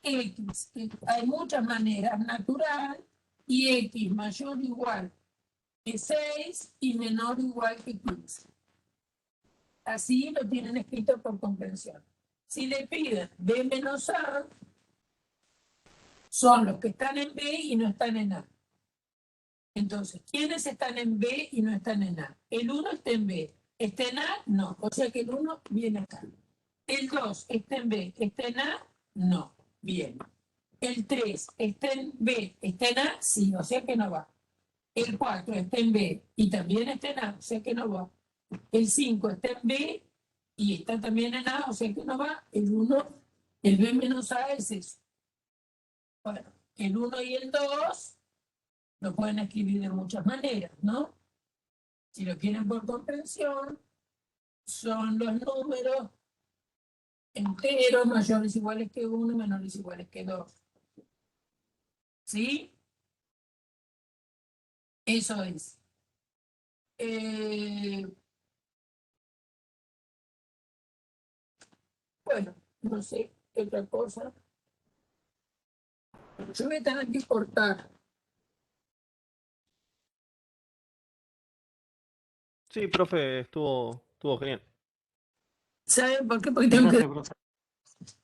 X. Hay muchas maneras, natural, y X mayor o igual que 6 y menor o igual que 15. Así lo tienen escrito por comprensión. Si le piden B menos A, son los que están en B y no están en A. Entonces, ¿quiénes están en B y no están en A? El 1 está en B. ¿Está en A? No. O sea que el 1 viene acá. El 2 está en B. ¿Está en A? No. Bien. El 3 está en B. ¿Está en A? Sí. O sea que no va. El 4 está en B y también está en A. O sea que no va. El 5 está en B y está también en A. O sea que no va. El 1, el B menos A es eso. Bueno, el 1 y el 2 lo pueden escribir de muchas maneras, ¿no? Si lo quieren por comprensión, son los números enteros mayores o iguales que 1, menores o iguales que 2. ¿Sí? Eso es. Bueno, no sé qué otra cosa. Yo voy a tener que cortar. Sí, profe, estuvo genial. ¿Saben por qué? Porque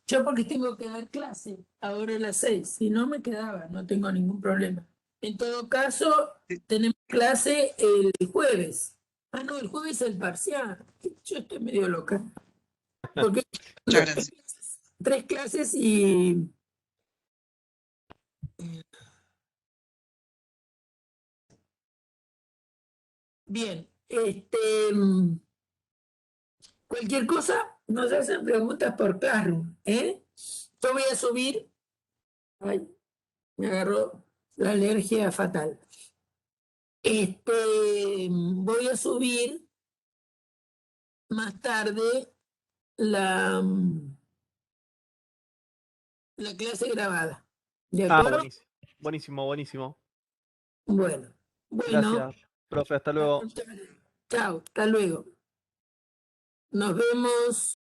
yo porque tengo que dar clase ahora a las 6. Si no me quedaba, no tengo ningún problema. En todo caso, tenemos clase el jueves. Ah, no, el jueves es el parcial. Yo estoy medio loca. Porque Muchas gracias. 3 clases y bien. Cualquier cosa, nos hacen preguntas por Classroom, ¿eh? Yo voy a subir. Ay, me agarró la alergia fatal. Voy a subir más tarde la, la clase grabada. ¿De Ah, acuerdo? buenísimo. Buenísimo, buenísimo. Bueno, bueno. Gracias, profe, hasta luego. Chao, hasta luego. Nos vemos.